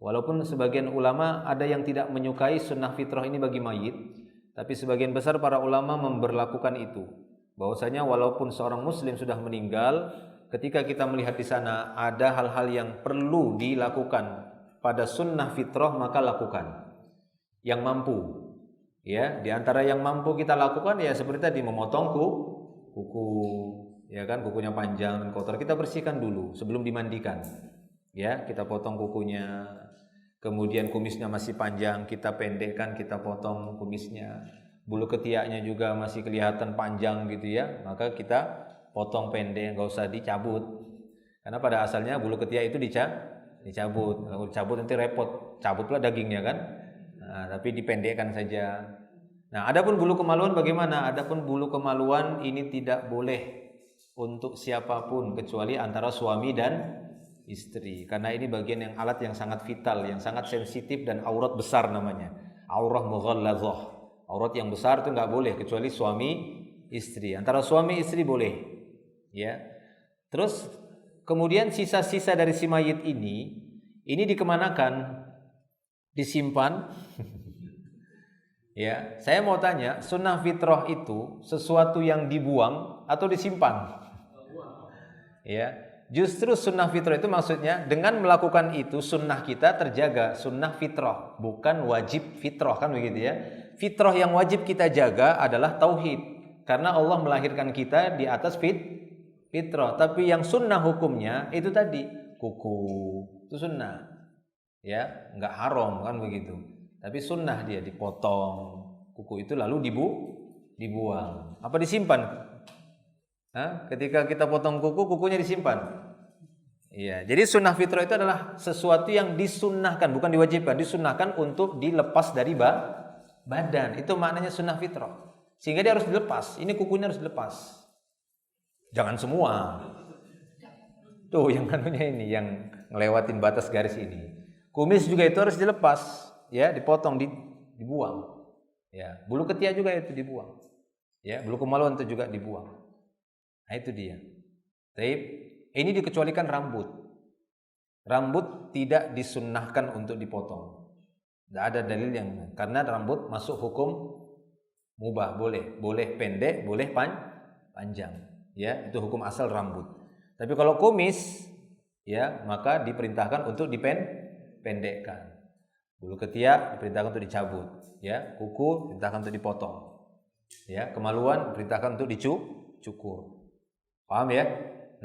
Walaupun sebagian ulama ada yang tidak menyukai sunnah fitrah ini bagi mayit, tapi sebagian besar para ulama memberlakukan itu. Bahwasanya walaupun seorang muslim sudah meninggal, ketika kita melihat di sana ada hal-hal yang perlu dilakukan pada sunnah fitrah, maka lakukan. Yang mampu, ya, di antara yang mampu kita lakukan ya seperti tadi memotong kuku, ya kan, kukunya panjang dan kotor, kita bersihkan dulu sebelum dimandikan. Ya, kita potong kukunya. Kemudian kumisnya masih panjang, kita pendekkan, kita potong kumisnya. Bulu ketiaknya juga masih kelihatan panjang gitu ya, maka kita potong pendek, nggak usah dicabut. Karena pada asalnya bulu ketiak itu dicabut. Kalau dicabut nanti repot, cabut pula dagingnya kan. Nah, tapi dipendekkan saja. Nah, adapun bulu kemaluan bagaimana? Adapun bulu kemaluan ini tidak boleh untuk siapapun kecuali antara suami dan istri. Karena ini bagian yang alat yang sangat vital, yang sangat sensitif dan aurat besar namanya. Aurah mughalladzah. Aurat yang besar itu nggak boleh kecuali suami istri. Antara suami istri boleh. Ya. Terus kemudian sisa-sisa dari si mayit ini dikemanakan? Disimpan. Ya, saya mau tanya, sunnah fitrah itu sesuatu yang dibuang atau disimpan? Ya, justru sunnah fitrah itu maksudnya dengan melakukan itu sunnah kita terjaga, sunnah fitrah, bukan wajib fitrah, kan begitu ya. Fitrah yang wajib kita jaga adalah tauhid, karena Allah melahirkan kita di atas fitrah. Tapi yang sunnah hukumnya itu tadi, kuku itu sunnah, ya, nggak haram kan begitu. Tapi sunnah dia dipotong kuku itu lalu dibuang. Apa disimpan? Ketika kita potong kuku, kukunya disimpan. Iya, jadi sunnah fitrah itu adalah sesuatu yang disunnahkan, bukan diwajibkan, disunnahkan untuk dilepas dari badan. Itu maknanya sunnah fitrah. Sehingga dia harus dilepas. Ini kukunya harus dilepas. Jangan semua. Tuh yang anunya ini, yang ngelewatin batas garis ini. Kumis juga itu harus dilepas, ya, dipotong, dibuang. Ya, bulu ketiak juga itu dibuang. Ya, bulu kemaluan itu juga dibuang. Nah, itu dia. Taib, ini dikecualikan rambut. Rambut tidak disunnahkan untuk dipotong. Tidak ada dalil yang, karena rambut masuk hukum mubah, boleh pendek, boleh panjang. Ya, itu hukum asal rambut. Tapi kalau kumis, ya, maka diperintahkan untuk dipendekkan. Bulu ketiak diperintahkan untuk dicabut, ya, kuku diperintahkan untuk dipotong. Ya, kemaluan diperintahkan untuk dicukur. Paham ya?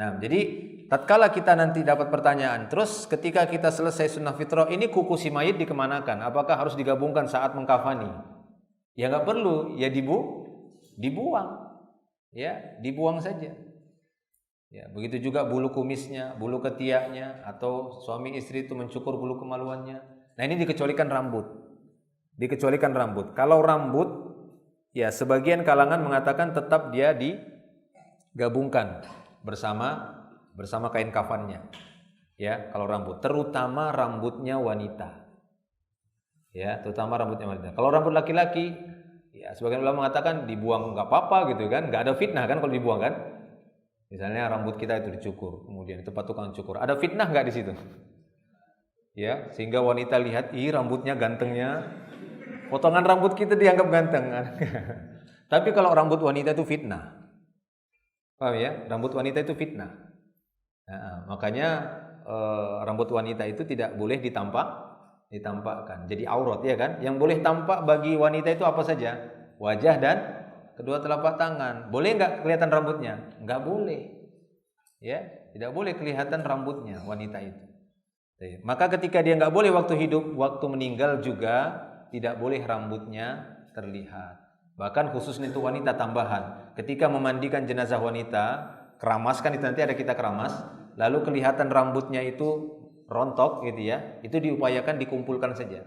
Nah, jadi tatkala kita nanti dapat pertanyaan, terus ketika kita selesai sunnah fitrah ini kuku si mayit dikemanakan? Apakah harus digabungkan saat mengkafani? Ya nggak perlu, ya dibuang, ya dibuang saja. Ya, begitu juga bulu kumisnya, bulu ketiaknya, atau suami istri itu mencukur bulu kemaluannya. Nah, ini dikecualikan rambut. Dikecualikan rambut. Kalau rambut, ya sebagian kalangan mengatakan tetap dia digabungkan bersama kain kafannya. Ya, kalau rambut, terutama rambutnya wanita. Ya, terutama rambutnya wanita. Kalau rambut laki-laki, ya sebagian ulama mengatakan dibuang nggak apa-apa gitu kan, nggak ada fitnah kan kalau dibuang kan. Misalnya rambut kita itu dicukur, kemudian itu tukang cukur. Ada fitnah nggak di situ? Ya, sehingga wanita lihat, rambutnya gantengnya, potongan rambut kita dianggap ganteng. Tapi kalau rambut wanita itu fitnah. Paham ya? Rambut wanita itu fitnah. Nah, makanya rambut wanita itu tidak boleh ditampakkan. Jadi aurat, ya kan? Yang boleh tampak bagi wanita itu apa saja? Wajah dan kedua telapak tangan. Boleh nggak kelihatan rambutnya? Nggak boleh. Ya, tidak boleh kelihatan rambutnya wanita itu. Maka ketika dia nggak boleh waktu hidup, waktu meninggal juga tidak boleh rambutnya terlihat. Bahkan khusus untuk wanita tambahan, ketika memandikan jenazah wanita, keramas kan itu nanti ada kita keramas, lalu kelihatan rambutnya itu rontok gitu ya, itu diupayakan dikumpulkan saja.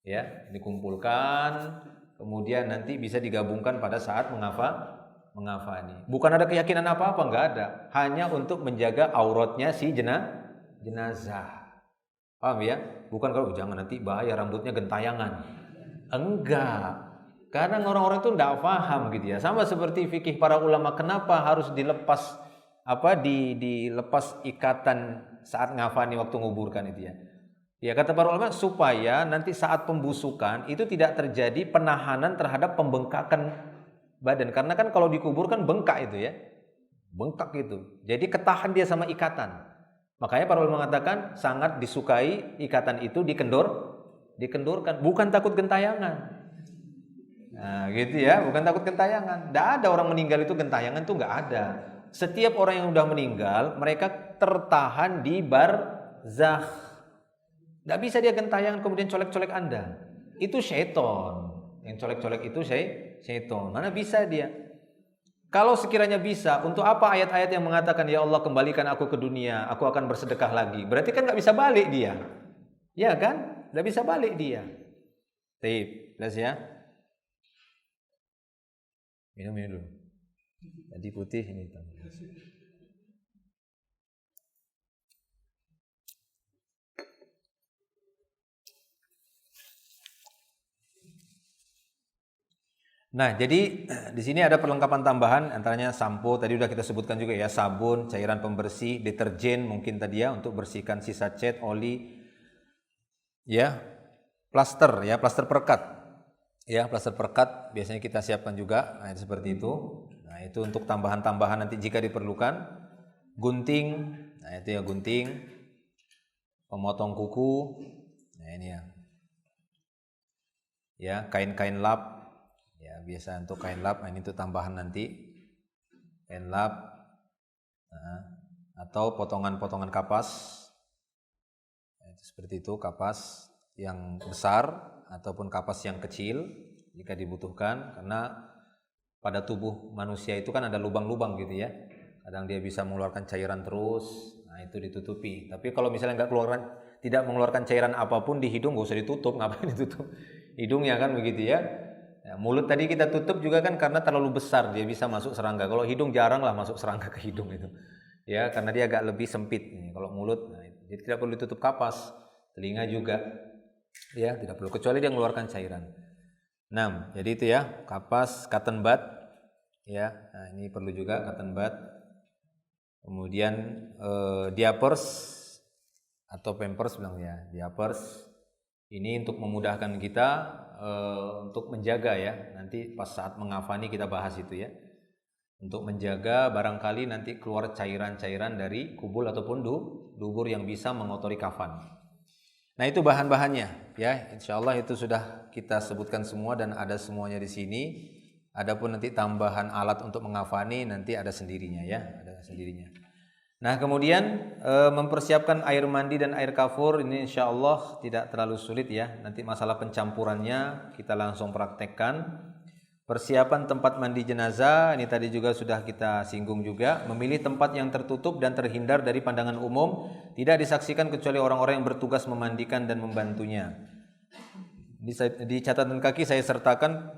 Ya, dikumpulkan, kemudian nanti bisa digabungkan pada saat mengafani. Bukan ada keyakinan apa-apa, nggak ada. Hanya untuk menjaga auratnya si jenazah jenazah. Paham ya? Bukan kalau jangan nanti bahaya rambutnya gentayangan. Enggak. Karena orang-orang itu tidak paham gitu ya. Sama seperti fikih para ulama, kenapa harus dilepas dilepas ikatan saat ngafani waktu nguburkan itu ya. Ya kata para ulama supaya nanti saat pembusukan itu tidak terjadi penahanan terhadap pembengkakan badan. Karena kan kalau dikuburkan bengkak itu ya. Bengkak itu. Jadi ketahan dia sama ikatan. Makanya para ulama mengatakan sangat disukai ikatan itu dikendurkan, bukan takut gentayangan. Nah, gitu ya, bukan takut gentayangan. Tidak ada orang meninggal itu gentayangan tuh nggak ada. Setiap orang yang udah meninggal, mereka tertahan di barzakh. Tidak bisa dia gentayangan kemudian colek-colek Anda. Itu syaiton. Yang colek-colek itu syaiton. Mana bisa dia? Kalau sekiranya bisa, untuk apa ayat-ayat yang mengatakan ya Allah kembalikan aku ke dunia, aku akan bersedekah lagi? Berarti kan nggak bisa balik dia, ya kan? Nggak bisa balik dia. Baik, jelas ya. Minum dulu. Tadi putih ini hitam. Nah, jadi di sini ada perlengkapan tambahan antaranya sampo, tadi udah kita sebutkan juga ya, sabun, cairan pembersih, deterjen mungkin tadi ya untuk bersihkan sisa cat, oli. Ya, plaster ya, plaster perekat. Ya, plaster perekat biasanya kita siapkan juga. Nah, seperti itu. Nah, itu untuk tambahan-tambahan nanti jika diperlukan. Gunting. Nah, itu ya gunting. Pemotong kuku. Nah, ini ya. Ya, kain-kain lap. Ya, biasa untuk kain lap, ini untuk tambahan nanti. Kain lap. Nah, atau potongan-potongan kapas. Nah, itu seperti itu, kapas yang besar ataupun kapas yang kecil jika dibutuhkan, karena pada tubuh manusia itu kan ada lubang-lubang gitu ya. Kadang dia bisa mengeluarkan cairan terus, nah itu ditutupi. Tapi kalau misalnya tidak mengeluarkan cairan apapun di hidung, gak usah ditutup, ngapain ditutup hidungnya kan begitu ya. Ya, mulut tadi kita tutup juga kan karena terlalu besar dia bisa masuk serangga. Kalau hidung jarang lah masuk serangga ke hidung itu. Ya, karena dia agak lebih sempit. Kalau mulut, nah, jadi tidak perlu ditutup kapas. Telinga juga, ya tidak perlu kecuali dia mengeluarkan cairan. 6. Jadi itu ya kapas, cotton bud. Ya, nah, ini perlu juga cotton bud. Kemudian diapers atau pampers bilang ya, diapers. Ini untuk memudahkan kita untuk menjaga ya. Nanti pas saat mengafani kita bahas itu ya. Untuk menjaga barangkali nanti keluar cairan-cairan dari kubul ataupun dubur yang bisa mengotori kafan. Nah, itu bahan-bahannya ya. Insyaallah itu sudah kita sebutkan semua dan ada semuanya di sini. Adapun nanti tambahan alat untuk mengafani nanti ada sendirinya ya, ada sendirinya. Nah, kemudian mempersiapkan air mandi dan air kafur ini insyaallah tidak terlalu sulit ya. Nanti masalah pencampurannya kita langsung praktekkan. Persiapan tempat mandi jenazah ini tadi juga sudah kita singgung juga. Memilih tempat yang tertutup dan terhindar dari pandangan umum, tidak disaksikan kecuali orang-orang yang bertugas memandikan dan membantunya. Di catatan kaki saya sertakan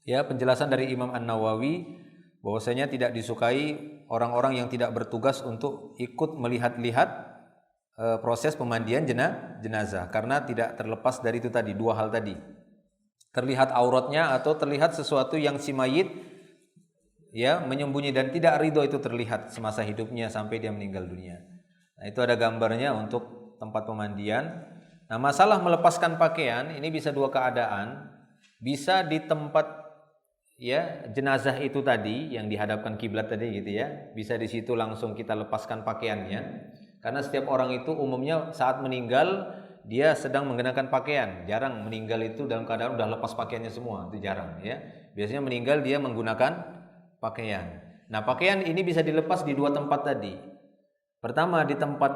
ya penjelasan dari Imam An-Nawawi bahwasanya tidak disukai orang-orang yang tidak bertugas untuk ikut melihat-lihat proses pemandian jenazah karena tidak terlepas dari itu tadi, dua hal tadi. Terlihat auratnya atau terlihat sesuatu yang si mayit ya menyembunyi dan tidak ridho itu terlihat semasa hidupnya sampai dia meninggal dunia. Nah, itu ada gambarnya untuk tempat pemandian. Nah, masalah melepaskan pakaian ini bisa dua keadaan. Bisa di tempat ya jenazah itu tadi yang dihadapkan kiblat tadi gitu ya, bisa di situ langsung kita lepaskan pakaiannya karena setiap orang itu umumnya saat meninggal dia sedang mengenakan pakaian. Jarang meninggal itu dalam keadaan udah lepas pakaiannya semua, itu jarang ya. Biasanya meninggal dia menggunakan pakaian. Nah, pakaian ini bisa dilepas di dua tempat tadi. Pertama di tempat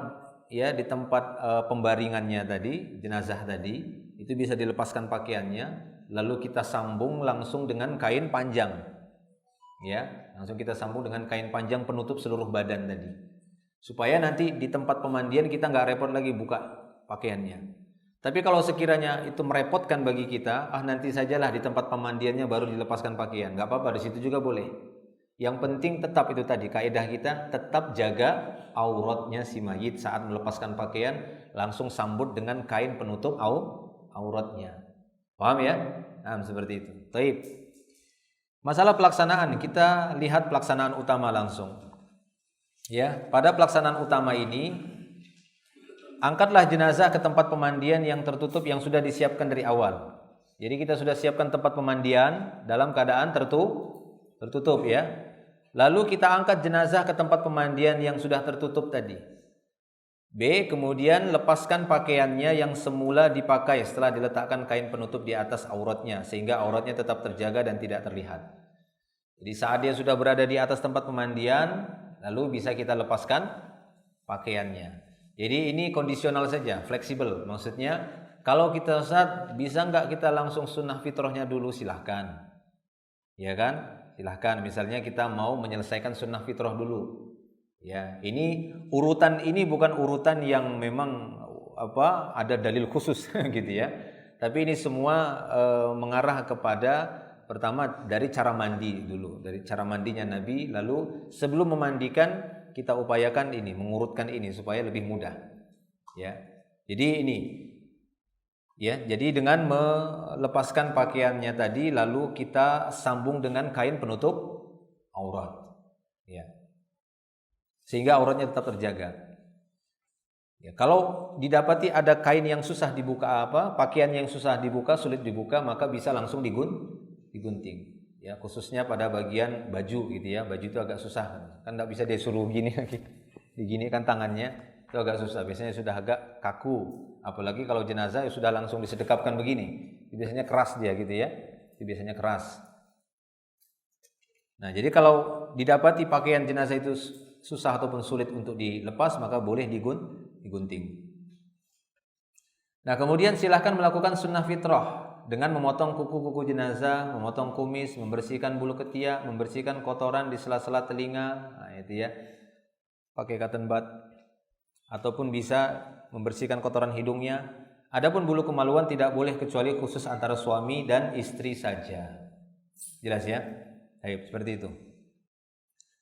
ya, di tempat pembaringannya tadi, jenazah tadi, itu bisa dilepaskan pakaiannya. Lalu kita sambung langsung dengan kain panjang, ya, langsung kita sambung dengan kain panjang penutup seluruh badan tadi, supaya nanti di tempat pemandian kita nggak repot lagi buka pakaiannya. Tapi kalau sekiranya itu merepotkan bagi kita, nanti sajalah di tempat pemandiannya baru dilepaskan pakaian, nggak apa-apa, di situ juga boleh. Yang penting tetap itu tadi kaidah kita, tetap jaga auratnya si mayit saat melepaskan pakaian, langsung sambut dengan kain penutup auratnya. Paham ya? Nah, seperti itu. Baik. Masalah pelaksanaan, kita lihat pelaksanaan utama langsung. Ya, pada pelaksanaan utama ini, angkatlah jenazah ke tempat pemandian yang tertutup yang sudah disiapkan dari awal. Jadi kita sudah siapkan tempat pemandian dalam keadaan tertutup ya. Lalu kita angkat jenazah ke tempat pemandian yang sudah tertutup tadi. B. Kemudian lepaskan pakaiannya yang semula dipakai setelah diletakkan kain penutup di atas auratnya, sehingga auratnya tetap terjaga dan tidak terlihat. Jadi saat dia sudah berada di atas tempat pemandian, lalu bisa kita lepaskan pakaiannya. Jadi ini kondisional saja, fleksibel. Maksudnya kalau kita Ustaz, bisa nggak kita langsung sunnah fitrahnya dulu? Silahkan. Ya kan? Silahkan. Misalnya kita mau menyelesaikan sunnah fitrah dulu. Ya, ini urutan ini bukan urutan yang memang ada dalil khusus gitu ya. Tapi ini semua mengarah kepada pertama dari cara mandi dulu, dari cara mandinya Nabi. Lalu sebelum memandikan kita upayakan ini, mengurutkan ini supaya lebih mudah. Ya, jadi ini. Ya, jadi dengan melepaskan pakaiannya tadi, lalu kita sambung dengan kain penutup aurat. Ya. Sehingga auratnya tetap terjaga. Ya, kalau didapati ada kain yang susah dibuka pakaian yang susah dibuka, sulit dibuka, maka bisa langsung digunting. Ya, khususnya pada bagian baju gitu ya. Baju itu agak susah. Kan enggak bisa disuruh gini lagi. Diginikan tangannya, itu agak susah. Biasanya sudah agak kaku. Apalagi kalau jenazah sudah langsung disedekapkan begini. Itu biasanya keras dia gitu ya. Itu biasanya keras. Nah, jadi kalau didapati pakaian jenazah itu susah ataupun sulit untuk dilepas, maka boleh digunting. Nah, kemudian silahkan melakukan sunnah fitrah dengan memotong kuku-kuku jenazah, memotong kumis, membersihkan bulu ketiak, membersihkan kotoran di sela-sela telinga, nah itu ya, pakai cotton bud, ataupun bisa membersihkan kotoran hidungnya. Adapun bulu kemaluan tidak boleh kecuali khusus antara suami dan istri saja. Jelas ya? Baik, seperti itu.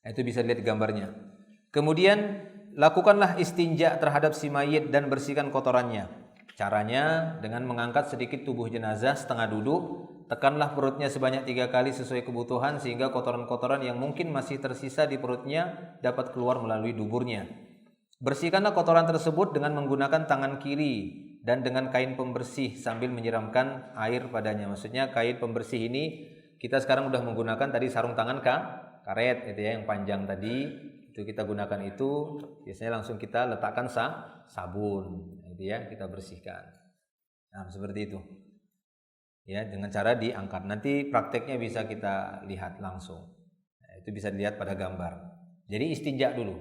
Itu bisa dilihat gambarnya. Kemudian lakukanlah istinja terhadap si mayit dan bersihkan kotorannya. Caranya dengan mengangkat sedikit tubuh jenazah setengah duduk, tekanlah perutnya sebanyak 3 kali sesuai kebutuhan sehingga kotoran-kotoran yang mungkin masih tersisa di perutnya dapat keluar melalui duburnya. Bersihkanlah kotoran tersebut dengan menggunakan tangan kiri dan dengan kain pembersih sambil menyiramkan air padanya. Maksudnya kain pembersih ini kita sekarang sudah menggunakan tadi sarung tangan karet itu ya, yang panjang tadi itu kita gunakan itu, biasanya langsung kita letakkan sabun itu ya, kita bersihkan. Nah, seperti itu. Ya, dengan cara diangkat. Nanti prakteknya bisa kita lihat langsung. Nah, itu bisa dilihat pada gambar. Jadi istinja dulu.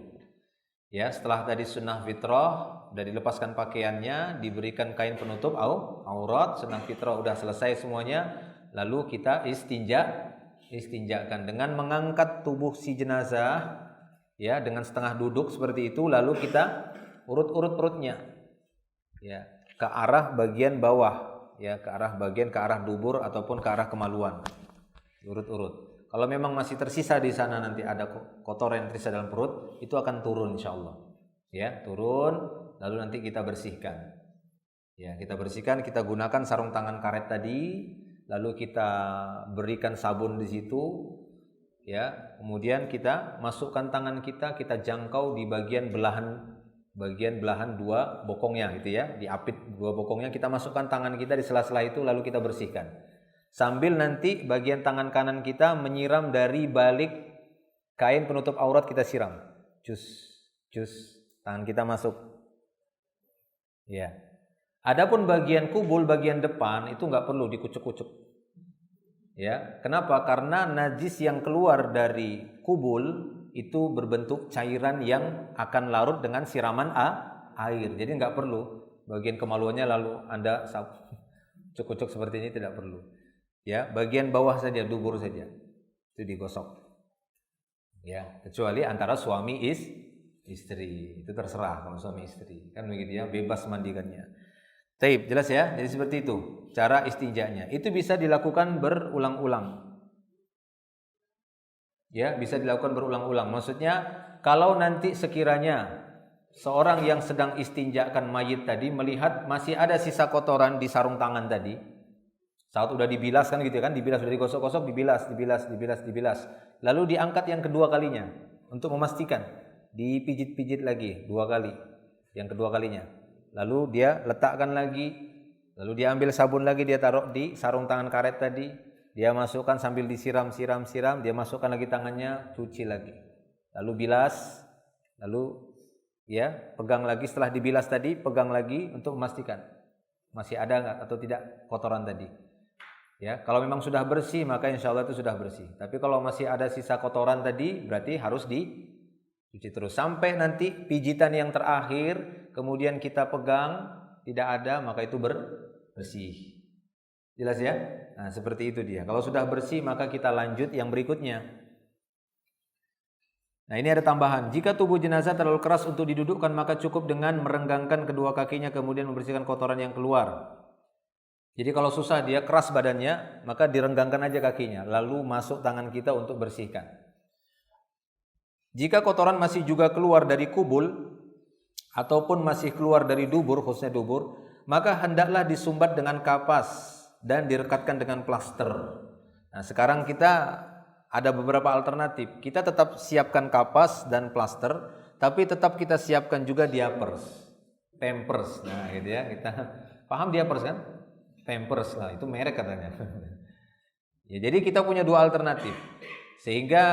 Ya, setelah tadi sunnah fitrah, sudah dilepaskan pakaiannya, diberikan kain penutup aurat, sunnah fitrah sudah selesai semuanya, lalu kita istinjakan dengan mengangkat tubuh si jenazah, ya, dengan setengah duduk seperti itu, lalu kita urut-urut perutnya, ya, ke arah bagian bawah, ya, ke arah dubur ataupun ke arah kemaluan, urut-urut. Kalau memang masih tersisa di sana nanti ada kotoran yang tersisa dalam perut, itu akan turun insyaallah. Ya, turun lalu nanti kita bersihkan. Ya, kita bersihkan, kita gunakan sarung tangan karet tadi, lalu kita berikan sabun di situ. Ya, kemudian kita masukkan tangan kita jangkau di bagian belahan dua bokongnya gitu ya, diapit dua bokongnya, kita masukkan tangan kita di sela-sela itu lalu kita bersihkan. Sambil nanti bagian tangan kanan kita menyiram dari balik kain penutup aurat, kita siram. Cus, tangan kita masuk. Ya. Adapun bagian kubul, bagian depan itu enggak perlu dikucuk-kucuk. Ya, kenapa? Karena najis yang keluar dari kubul itu berbentuk cairan yang akan larut dengan siraman air. Jadi enggak perlu bagian kemaluannya lalu Anda cucuk-cucuk seperti ini, tidak perlu. Ya, bagian bawah saja, dubur saja itu digosok. Ya, kecuali antara suami istri, itu terserah kalau suami istri, kan begitu ya, bebas mandikannya. Taib, jelas ya. Jadi seperti itu cara istinjanya. Itu bisa dilakukan berulang-ulang. Ya, bisa dilakukan berulang-ulang. Maksudnya kalau nanti sekiranya seorang yang sedang istinjakan mayit tadi melihat masih ada sisa kotoran di sarung tangan tadi, saat udah dibilas kan gitu kan, dibilas, sudah digosok-gosok, dibilas. Lalu diangkat yang kedua kalinya untuk memastikan, dipijit-pijit lagi 2 kali, yang kedua kalinya. Lalu dia letakkan lagi, lalu dia ambil sabun lagi, dia taruh di sarung tangan karet tadi, dia masukkan sambil disiram, dia masukkan lagi tangannya, cuci lagi. Lalu bilas, lalu ya, pegang lagi setelah dibilas tadi, pegang lagi untuk memastikan masih ada enggak atau tidak kotoran tadi. Ya, kalau memang sudah bersih maka insya Allah itu sudah bersih. Tapi kalau masih ada sisa kotoran tadi berarti harus dicuci terus sampai nanti pijitan yang terakhir, kemudian kita pegang tidak ada maka itu bersih. Jelas ya? Nah, seperti itu dia. Kalau sudah bersih maka kita lanjut yang berikutnya. Nah, ini ada tambahan. Jika tubuh jenazah terlalu keras untuk didudukkan, maka cukup dengan merenggangkan kedua kakinya kemudian membersihkan kotoran yang keluar. Jadi kalau susah dia keras badannya, maka direnggangkan aja kakinya, lalu masuk tangan kita untuk bersihkan. Jika kotoran masih juga keluar dari kubul ataupun masih keluar dari dubur, khususnya dubur, maka hendaklah disumbat dengan kapas dan direkatkan dengan plaster. Nah, sekarang kita ada beberapa alternatif. Kita tetap siapkan kapas dan plaster, tapi tetap kita siapkan juga diapers, pampers. Nah, gitu ya. Kita paham diapers kan? Pampers lah, itu merek katanya. Ya, jadi kita punya 2 alternatif. Sehingga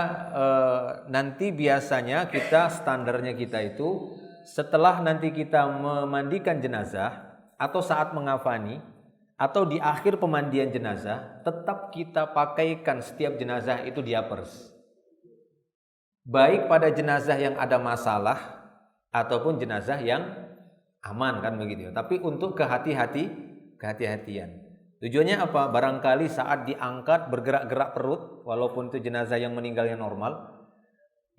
nanti biasanya kita standarnya kita itu setelah nanti kita memandikan jenazah atau saat mengafani atau di akhir pemandian jenazah, tetap kita pakaikan setiap jenazah itu diapers. Baik pada jenazah yang ada masalah ataupun jenazah yang aman kan begitu. Tapi untuk kehati-hatian. Tujuannya apa? Barangkali saat diangkat bergerak-gerak perut, walaupun itu jenazah yang meninggalnya normal,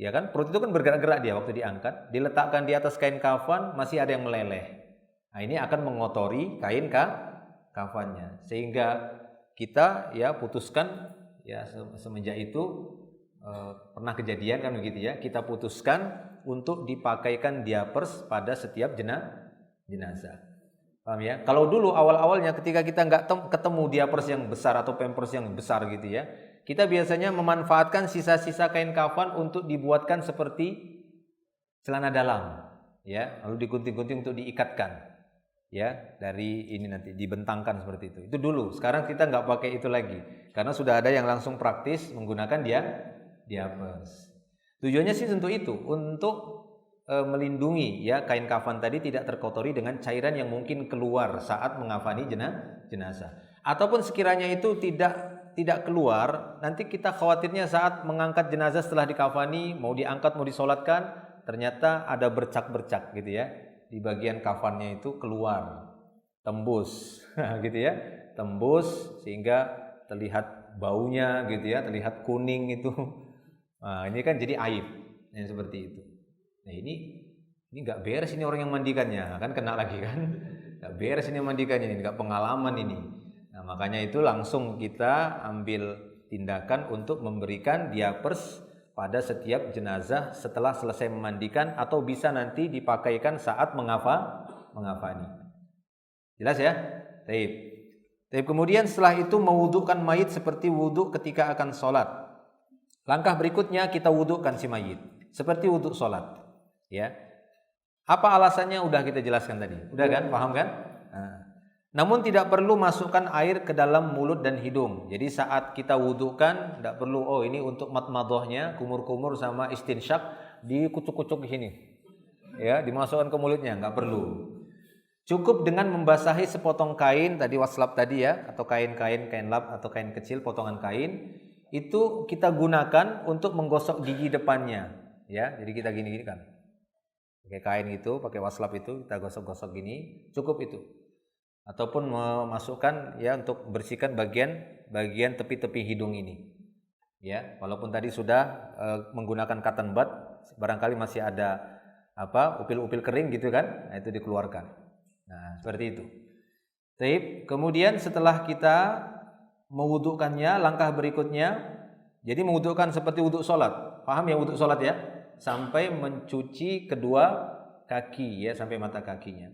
ya kan? Perut itu kan bergerak-gerak dia waktu diangkat, diletakkan di atas kain kafan masih ada yang meleleh. Nah, ini akan mengotori kain kafannya, sehingga kita ya putuskan ya semenjak itu pernah kejadian kan begitu ya, kita putuskan untuk dipakaikan diapers pada setiap jenazah. Paham ya? Kalau dulu awal-awalnya ketika kita nggak ketemu diapers yang besar atau pampers yang besar gitu ya, kita biasanya memanfaatkan sisa-sisa kain kafan untuk dibuatkan seperti celana dalam ya, lalu digunting-gunting untuk diikatkan. Ya, dari ini nanti dibentangkan seperti itu. Itu dulu. Sekarang kita nggak pakai itu lagi karena sudah ada yang langsung praktis menggunakan diapers. Tujuannya sih untuk itu, untuk melindungi ya kain kafan tadi tidak terkotori dengan cairan yang mungkin keluar saat mengafani jenazah. Ataupun sekiranya itu tidak keluar, nanti kita khawatirnya saat mengangkat jenazah setelah dikafani, mau diangkat mau disolatkan, ternyata ada bercak-bercak gitu ya. Di bagian kafannya itu keluar, tembus gitu ya, tembus sehingga terlihat baunya gitu ya, terlihat kuning itu. Nah, ini kan jadi aib yang seperti itu. Nah, ini nggak beres ini orang yang mandikannya, kan kena lagi kan, nggak beres ini mandikannya, ini nggak pengalaman ini. Nah, makanya itu langsung kita ambil tindakan untuk memberikan diapers pada setiap jenazah setelah selesai memandikan atau bisa nanti dipakaikan saat mengafani. Jelas ya? Baik. Kemudian setelah itu mewudukkan mayit seperti wuduk ketika akan sholat. Langkah berikutnya kita wudukkan si mayit seperti wuduk sholat. Ya. Apa alasannya udah kita jelaskan tadi. Udah kan? Paham kan? Nah. Namun tidak perlu masukkan air ke dalam mulut dan hidung. Jadi saat kita wudukkan tidak perlu ini untuk madmadhahnya, kumur-kumur sama istinsyak dikucuk-kucuk di sini. Ya, dimasukkan ke mulutnya, enggak perlu. Cukup dengan membasahi sepotong kain tadi waslap tadi ya, atau kain lap atau kain kecil potongan kain, itu kita gunakan untuk menggosok gigi depannya, ya. Jadi kita gini-gini kan. Pakai kain itu, pakai waslap itu kita gosok-gosok gini, cukup itu. Ataupun memasukkan ya untuk bersihkan bagian tepi-tepi hidung ini. Ya, walaupun tadi sudah menggunakan cotton bud, barangkali masih ada upil-upil kering gitu kan. Nah, itu dikeluarkan. Nah, seperti itu. Kemudian setelah kita mewudukkannya, langkah berikutnya Jadi mewudukkan seperti wuduk sholat. Paham ya wuduk sholat ya? Sampai mencuci kedua kaki ya, sampai mata kakinya.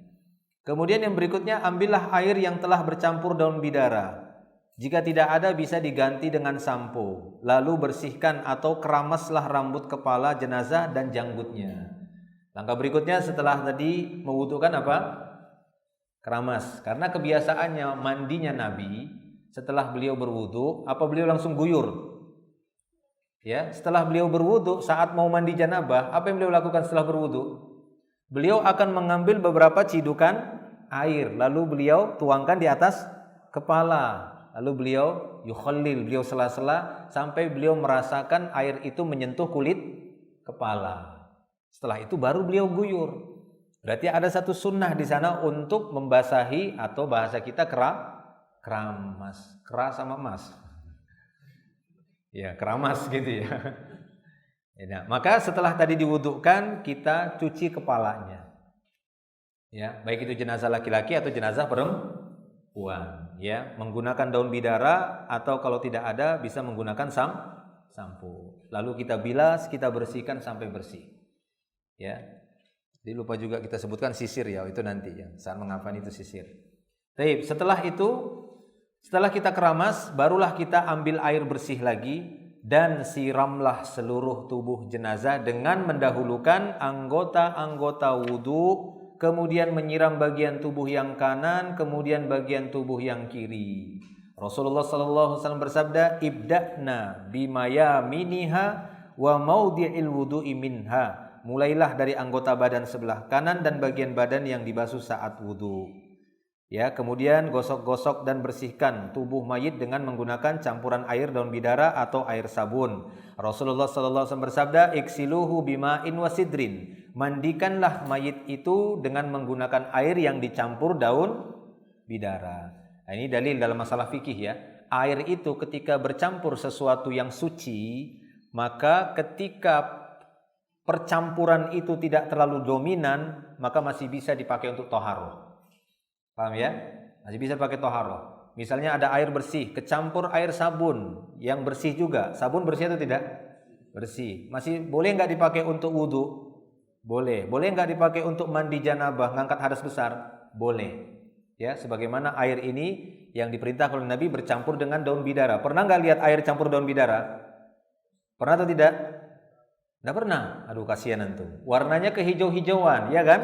Kemudian yang berikutnya, ambillah air yang telah bercampur daun bidara. Jika tidak ada bisa diganti dengan sampo. Lalu bersihkan atau keramaslah rambut kepala jenazah dan janggutnya. Langkah berikutnya setelah tadi mewudukkan apa? Keramas. Karena kebiasaannya mandinya Nabi setelah beliau berwudu, apa beliau langsung guyur? Ya, setelah beliau berwudu, saat mau mandi janabah, apa yang beliau lakukan setelah berwudu? Beliau akan mengambil beberapa cidukan air, lalu beliau tuangkan di atas kepala. Lalu beliau yukhallil, beliau sela-sela sampai beliau merasakan air itu menyentuh kulit kepala. Setelah itu baru beliau guyur. Berarti ada satu sunnah di sana untuk membasahi atau bahasa kita keramas, kera sama mas. Ya, keramas gitu ya. Ya, maka setelah tadi diwudukkan, kita cuci kepalanya. Ya, baik itu jenazah laki-laki atau jenazah perempuan, ya, menggunakan daun bidara atau kalau tidak ada bisa menggunakan sampo. Lalu kita bilas, kita bersihkan sampai bersih. Ya. Jadi lupa juga kita sebutkan sisir ya, itu nanti ya. Saat mengafan itu sisir. Baik, setelah itu setelah kita keramas, barulah kita ambil air bersih lagi dan siramlah seluruh tubuh jenazah dengan mendahulukan anggota-anggota wudu, kemudian menyiram bagian tubuh yang kanan, kemudian bagian tubuh yang kiri. Rasulullah sallallahu alaihi wasallam bersabda, "Ibda'na bimayaminiha wa maudhi'il wudu'i minha." Mulailah dari anggota badan sebelah kanan dan bagian badan yang dibasuh saat wudu. Ya, kemudian gosok-gosok dan bersihkan tubuh mayit dengan menggunakan campuran air daun bidara atau air sabun. Rasulullah sallallahu alaihi wasallam bersabda, "Iksiluhu bima'in wasidrin." Mandikanlah mayit itu dengan menggunakan air yang dicampur daun bidara. Nah, ini dalil dalam masalah fikih ya. Air itu ketika bercampur sesuatu yang suci, maka ketika percampuran itu tidak terlalu dominan, maka masih bisa dipakai untuk toharoh. Paham ya? Masih bisa pakai toharoh. Misalnya ada air bersih, kecampur air sabun yang bersih juga. Sabun bersih atau tidak? Bersih. Masih boleh nggak dipakai untuk wudhu? Boleh. Boleh nggak dipakai untuk mandi janabah, ngangkat hadas besar? Boleh. Ya, sebagaimana air ini yang diperintah oleh Nabi bercampur dengan daun bidara. Pernah nggak lihat air campur daun bidara? Pernah atau tidak? Nggak pernah. Aduh, kasihan antum. Warnanya kehijau-hijauan, ya kan?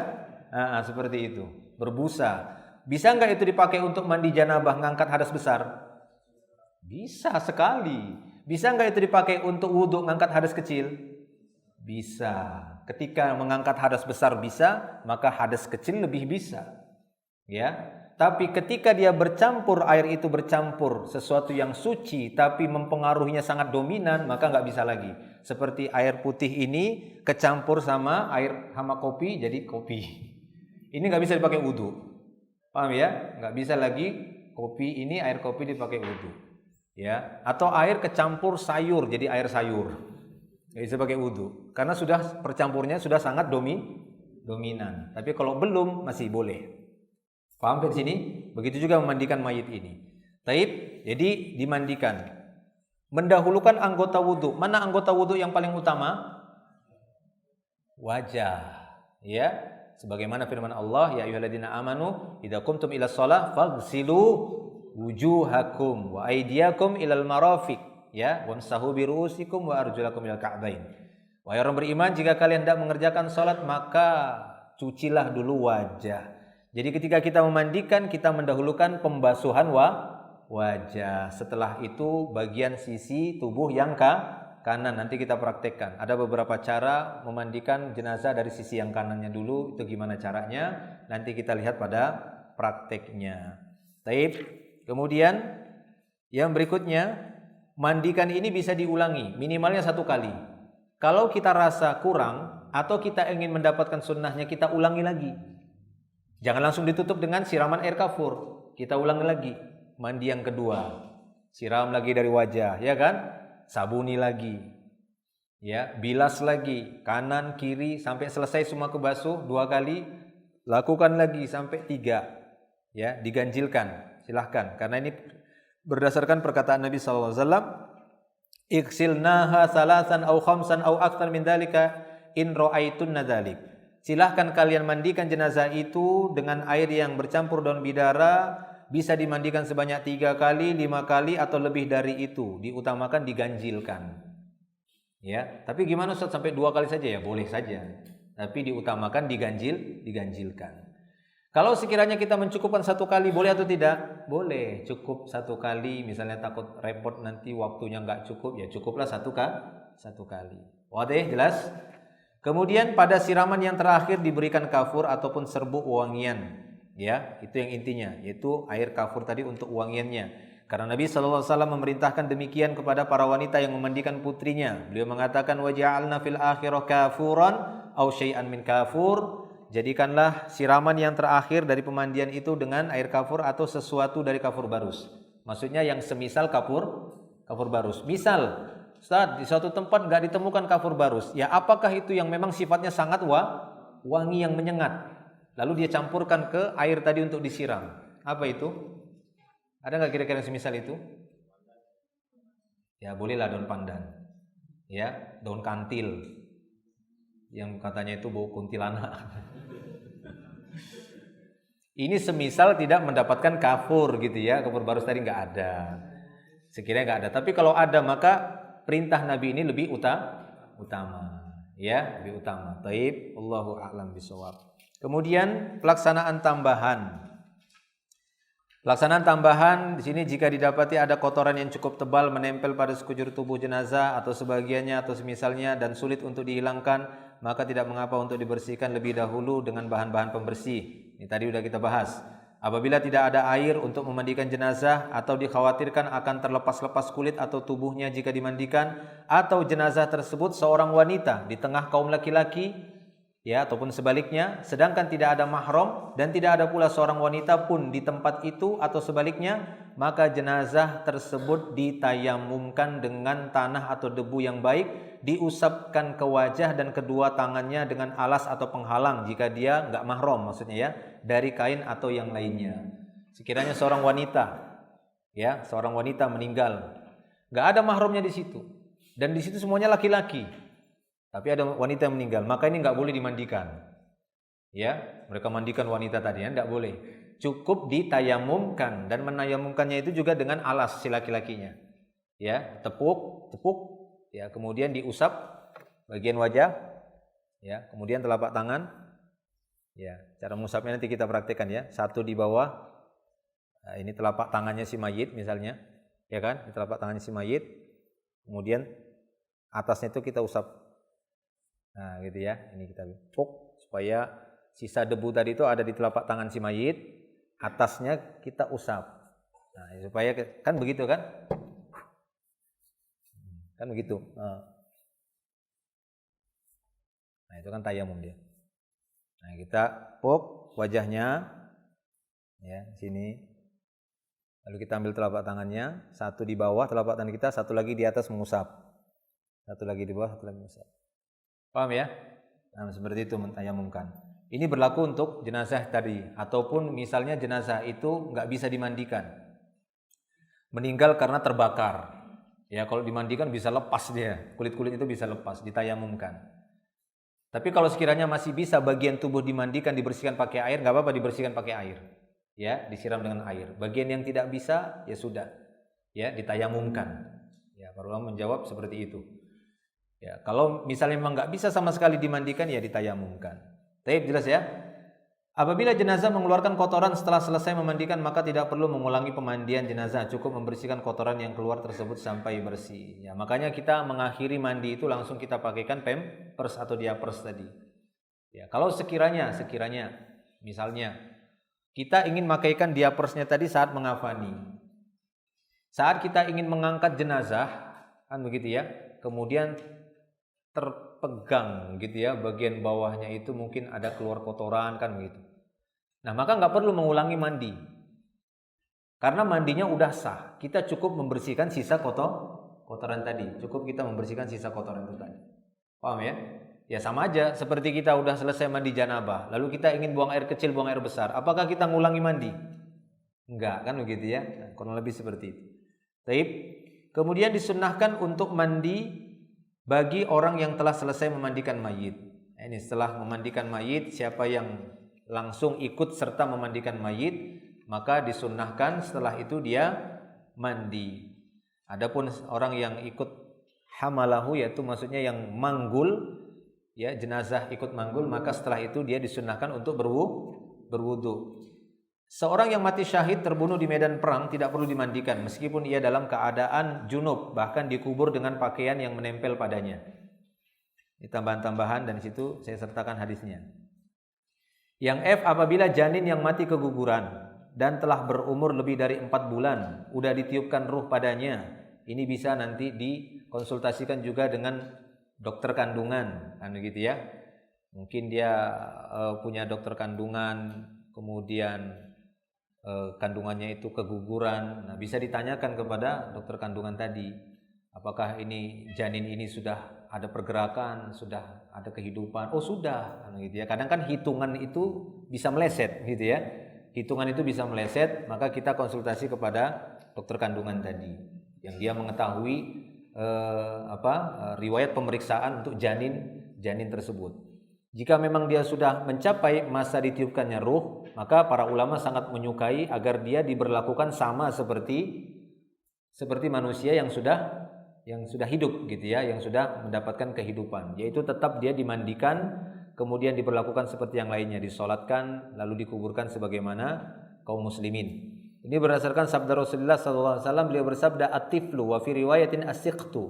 Seperti itu. Berbusa. Bisa nggak itu dipakai untuk mandi janabah, ngangkat hadas besar? Bisa sekali. Bisa nggak itu dipakai untuk wudhu, ngangkat hadas kecil? Bisa. Ketika mengangkat hadas besar bisa, maka hadas kecil lebih bisa. Ya. Tapi ketika dia bercampur, air itu bercampur sesuatu yang suci, tapi mempengaruhinya sangat dominan, maka nggak bisa lagi. Seperti air putih ini kecampur sama air sama kopi, jadi kopi. Ini nggak bisa dipakai wudhu. Paham ya? Nggak bisa lagi kopi ini, air kopi dipakai wudhu. Ya, atau air kecampur sayur jadi air sayur. Nggak bisa pakai wudhu. Karena sudah percampurnya sudah sangat dominan. Tapi kalau belum masih boleh. Paham di sini? Begitu juga memandikan mayit ini. Taib, jadi dimandikan. Mendahulukan anggota wudhu. Mana anggota wudhu yang paling utama? Wajah. Ya. Sebagaimana firman Allah, ya ayyuhalladzina amanu idza qumtum ilas shalah faghsilu wujuhakum wa aydiyakum ilal marafiq, ya, wamsahu bi ru'usikum wa arjulakum ilal ka'bain. Wahai orang beriman, jika kalian hendak mengerjakan salat maka cucilah dulu wajah. Jadi ketika kita memandikan, kita mendahulukan pembasuhan wajah. Setelah itu bagian sisi tubuh yang kanan, nanti kita praktekkan. Ada beberapa cara memandikan jenazah dari sisi yang kanannya dulu. Itu gimana caranya? Nanti kita lihat pada prakteknya. Baik. Kemudian yang berikutnya, mandikan ini bisa diulangi minimalnya 1 kali. Kalau kita rasa kurang atau kita ingin mendapatkan sunnahnya, kita ulangi lagi. Jangan langsung ditutup dengan siraman air kafur. Kita ulangi lagi. Mandi yang kedua. Siram lagi dari wajah, ya kan? Sabuni lagi, ya, bilas lagi kanan kiri sampai selesai semua kebasuh 2 kali, lakukan lagi sampai 3, ya, diganjilkan, silahkan, karena ini berdasarkan perkataan Nabi SAW, Igsilnaha salasan au khamsan au aktsar min dzalika in ra'aitunna dzalik. Silahkan kalian mandikan jenazah itu dengan air yang bercampur daun bidara, bisa dimandikan sebanyak 3 kali, 5 kali atau lebih dari itu. Diutamakan diganjilkan. Ya, tapi gimana Ustaz, sampai 2 kali saja? Ya boleh saja. Tapi diutamakan diganjilkan. Kalau sekiranya kita mencukupkan 1 kali, boleh atau tidak? Boleh, cukup 1 kali. Misalnya takut repot nanti waktunya nggak cukup, ya cukuplah 1 kali. Wadih, jelas? Kemudian pada siraman yang terakhir diberikan kafur ataupun serbuk wangian. Ya, itu yang intinya, yaitu air kafur tadi untuk wangiannya. Karena Nabi SAW memerintahkan demikian kepada para wanita yang memandikan putrinya. Beliau mengatakan, waja'alna fil akhirah kafuran au syai'an min kafur. Jadikanlah siraman yang terakhir dari pemandian itu dengan air kafur atau sesuatu dari kafur barus. Maksudnya yang semisal kafur barus. Misal, Ustaz, di suatu tempat nggak ditemukan kafur barus. Ya apakah itu yang memang sifatnya sangat wangi yang menyengat. Lalu dia campurkan ke air tadi untuk disiram. Apa itu? Ada nggak kira-kira yang semisal itu? Ya bolehlah daun pandan. Ya, daun kantil. Yang katanya itu bau kuntilanak. Ini semisal tidak mendapatkan kafur gitu ya, kafur barus tadi nggak ada. Sekiranya nggak ada. Tapi kalau ada maka perintah Nabi ini lebih utama. Ya, lebih utama. Taib, Allahu a'lam bishawab. Kemudian pelaksanaan tambahan. Pelaksanaan tambahan di sini jika didapati ada kotoran yang cukup tebal menempel pada sekujur tubuh jenazah atau sebagiannya atau semisalnya dan sulit untuk dihilangkan, maka tidak mengapa untuk dibersihkan lebih dahulu dengan bahan-bahan pembersih. Ini tadi sudah kita bahas. Apabila tidak ada air untuk memandikan jenazah atau dikhawatirkan akan terlepas-lepas kulit atau tubuhnya jika dimandikan, atau jenazah tersebut seorang wanita di tengah kaum laki-laki, ya ataupun sebaliknya, sedangkan tidak ada mahram dan tidak ada pula seorang wanita pun di tempat itu atau sebaliknya, maka jenazah tersebut ditayamumkan dengan tanah atau debu yang baik, diusapkan ke wajah dan kedua tangannya dengan alas atau penghalang jika dia enggak mahram, maksudnya ya, dari kain atau yang lainnya. Sekiranya seorang wanita, ya, seorang wanita meninggal, enggak ada mahramnya di situ, dan di situ semuanya laki-laki. Tapi ada wanita yang meninggal, maka ini enggak boleh dimandikan. Ya, mereka mandikan wanita tadi, ya, enggak boleh. Cukup ditayamumkan, dan menayamumkannya itu juga dengan alas si laki-lakinya. Ya, tepuk, ya, kemudian diusap bagian wajah, ya, kemudian telapak tangan. Ya, cara mengusapnya nanti kita praktekkan ya. Satu di bawah. Nah, ini telapak tangannya si mayit misalnya, ya kan? Ini telapak tangannya si mayit. Kemudian atasnya itu kita usap. Nah, gitu ya. Ini kita puk supaya sisa debu tadi itu ada di telapak tangan si mayit, atasnya kita usap. Nah, supaya kan begitu kan? Kan begitu. Nah, itu kan tayamum dia. Nah, kita puk wajahnya ya, sini. Lalu kita ambil telapak tangannya, satu di bawah telapak tangan kita, satu lagi di atas mengusap. Satu lagi di bawah, satu lagi mengusap. Paham ya? Nah, seperti itu mentayamumkan. Ini berlaku untuk jenazah tadi, ataupun misalnya jenazah itu nggak bisa dimandikan, meninggal karena terbakar. Ya, kalau dimandikan bisa lepas dia, kulit-kulit itu bisa lepas, ditayamumkan. Tapi kalau sekiranya masih bisa bagian tubuh dimandikan, dibersihkan pakai air, nggak apa-apa dibersihkan pakai air. Ya, disiram dengan air. Bagian yang tidak bisa, ya sudah, ya ditayamumkan. Ya, para ulama menjawab seperti itu. Ya, kalau misalnya memang nggak bisa sama sekali dimandikan, ya ditayamumkan. Baik, jelas ya? Apabila jenazah mengeluarkan kotoran setelah selesai memandikan, maka tidak perlu mengulangi pemandian jenazah, cukup membersihkan kotoran yang keluar tersebut sampai bersih. Ya, makanya kita mengakhiri mandi itu langsung kita pakaikan pampers atau diapers tadi. Ya, kalau sekiranya misalnya kita ingin makaikan diapersnya tadi saat mengafani, saat kita ingin mengangkat jenazah, kan begitu ya, kemudian terpegang gitu ya, bagian bawahnya itu mungkin ada keluar kotoran kan begitu. Nah, maka nggak perlu mengulangi mandi, karena mandinya udah sah. Kita cukup membersihkan sisa kotoran tadi. Cukup kita membersihkan sisa kotoran itu tadi. Paham ya? Ya sama aja seperti kita udah selesai mandi janabah, lalu kita ingin buang air kecil, buang air besar. Apakah kita ngulangi mandi? Enggak kan begitu ya? Nah, kurang lebih seperti itu. Baik. Kemudian disunnahkan untuk mandi bagi orang yang telah selesai memandikan mayit. Ini setelah memandikan mayit, siapa yang langsung ikut serta memandikan mayit, maka disunnahkan setelah itu dia mandi. Adapun orang yang ikut hamalahu, yaitu maksudnya yang manggul, ya, jenazah ikut manggul, maka setelah itu dia disunnahkan untuk berwudu. Seorang yang mati syahid terbunuh di medan perang tidak perlu dimandikan meskipun ia dalam keadaan junub, bahkan dikubur dengan pakaian yang menempel padanya. Ini tambahan-tambahan dan di situ saya sertakan hadisnya. Yang F, apabila janin yang mati keguguran dan telah berumur lebih dari 4 bulan, udah ditiupkan ruh padanya, ini bisa nanti dikonsultasikan juga dengan dokter kandungan, kan gitu ya. Mungkin dia punya dokter kandungan, kemudian kandungannya itu keguguran. Nah, bisa ditanyakan kepada dokter kandungan tadi, apakah ini janin ini sudah ada pergerakan, sudah ada kehidupan. Oh, sudah, gitu ya. Kadang kan hitungan itu bisa meleset, gitu ya. Hitungan itu bisa meleset, maka kita konsultasi kepada dokter kandungan tadi yang dia mengetahui riwayat pemeriksaan untuk janin tersebut. Jika memang dia sudah mencapai masa ditiupkannya ruh, maka para ulama sangat menyukai agar dia diberlakukan sama seperti manusia yang sudah hidup, gitu ya, yang sudah mendapatkan kehidupan, yaitu tetap dia dimandikan, kemudian diberlakukan seperti yang lainnya, disolatkan, lalu dikuburkan sebagaimana kaum muslimin. Ini berdasarkan sabda Rasulullah SAW. Beliau bersabda, at-tiflu wa fi riwayatin asiqtu,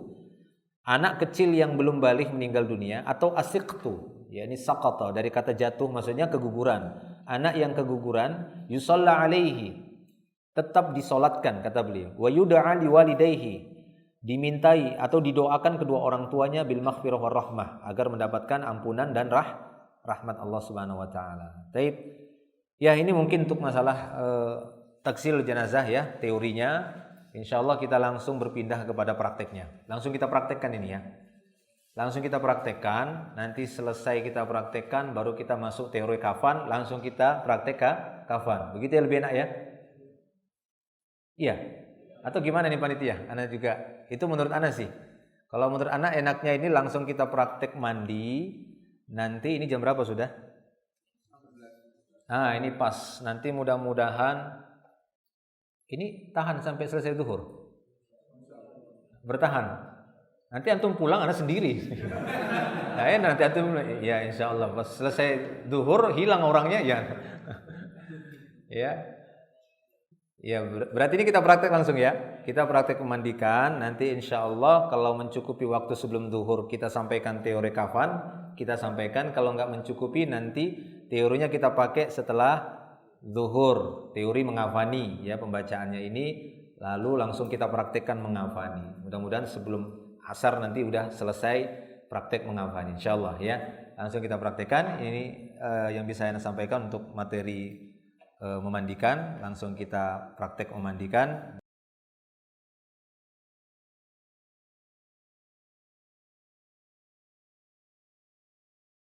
anak kecil yang belum balik meninggal dunia, atau asiqtu, ya, ini saqata dari kata jatuh, maksudnya keguguran. Anak yang keguguran, yusalla alaihi, tetap disolatkan, kata beliau. Wa yud'a liwalidayhi, dimintai atau didoakan kedua orang tuanya bil maghfirah war rahmah, agar mendapatkan ampunan dan rahmat Allah Subhanahu wa taala. Baik. Ya, ini mungkin untuk masalah taksil jenazah ya, teorinya. Insyaallah kita langsung berpindah kepada prakteknya. Langsung kita praktekkan ini ya. Langsung kita praktekkan, nanti selesai kita praktekkan baru kita masuk teori kafan, langsung kita praktek kafan. Begitu ya, lebih enak ya? Iya. Atau gimana nih panitia? Ana juga. Itu menurut Ana sih. Kalau menurut Ana enaknya ini langsung kita praktek mandi. Nanti ini jam berapa sudah? Nah, ini pas. Nanti mudah-mudahan ini tahan sampai selesai zuhur. Bertahan. Nanti antum pulang Anda sendiri. Nah, ya, nanti antum ya insyaallah pas selesai zuhur hilang orangnya ya. Ya. Ya, berarti ini kita praktek langsung ya. Kita praktek memandikan, nanti insyaallah kalau mencukupi waktu sebelum zuhur kita sampaikan teori kafan, kita sampaikan. Kalau enggak mencukupi nanti teorinya kita pakai setelah zuhur, teori mengafani ya pembacaannya ini, lalu langsung kita praktekkan mengafani. Mudah-mudahan sebelum asar nanti udah selesai praktek mengafani insyaallah ya. Langsung kita praktekkan. Ini yang bisa saya sampaikan untuk materi memandikan. Langsung kita praktek memandikan.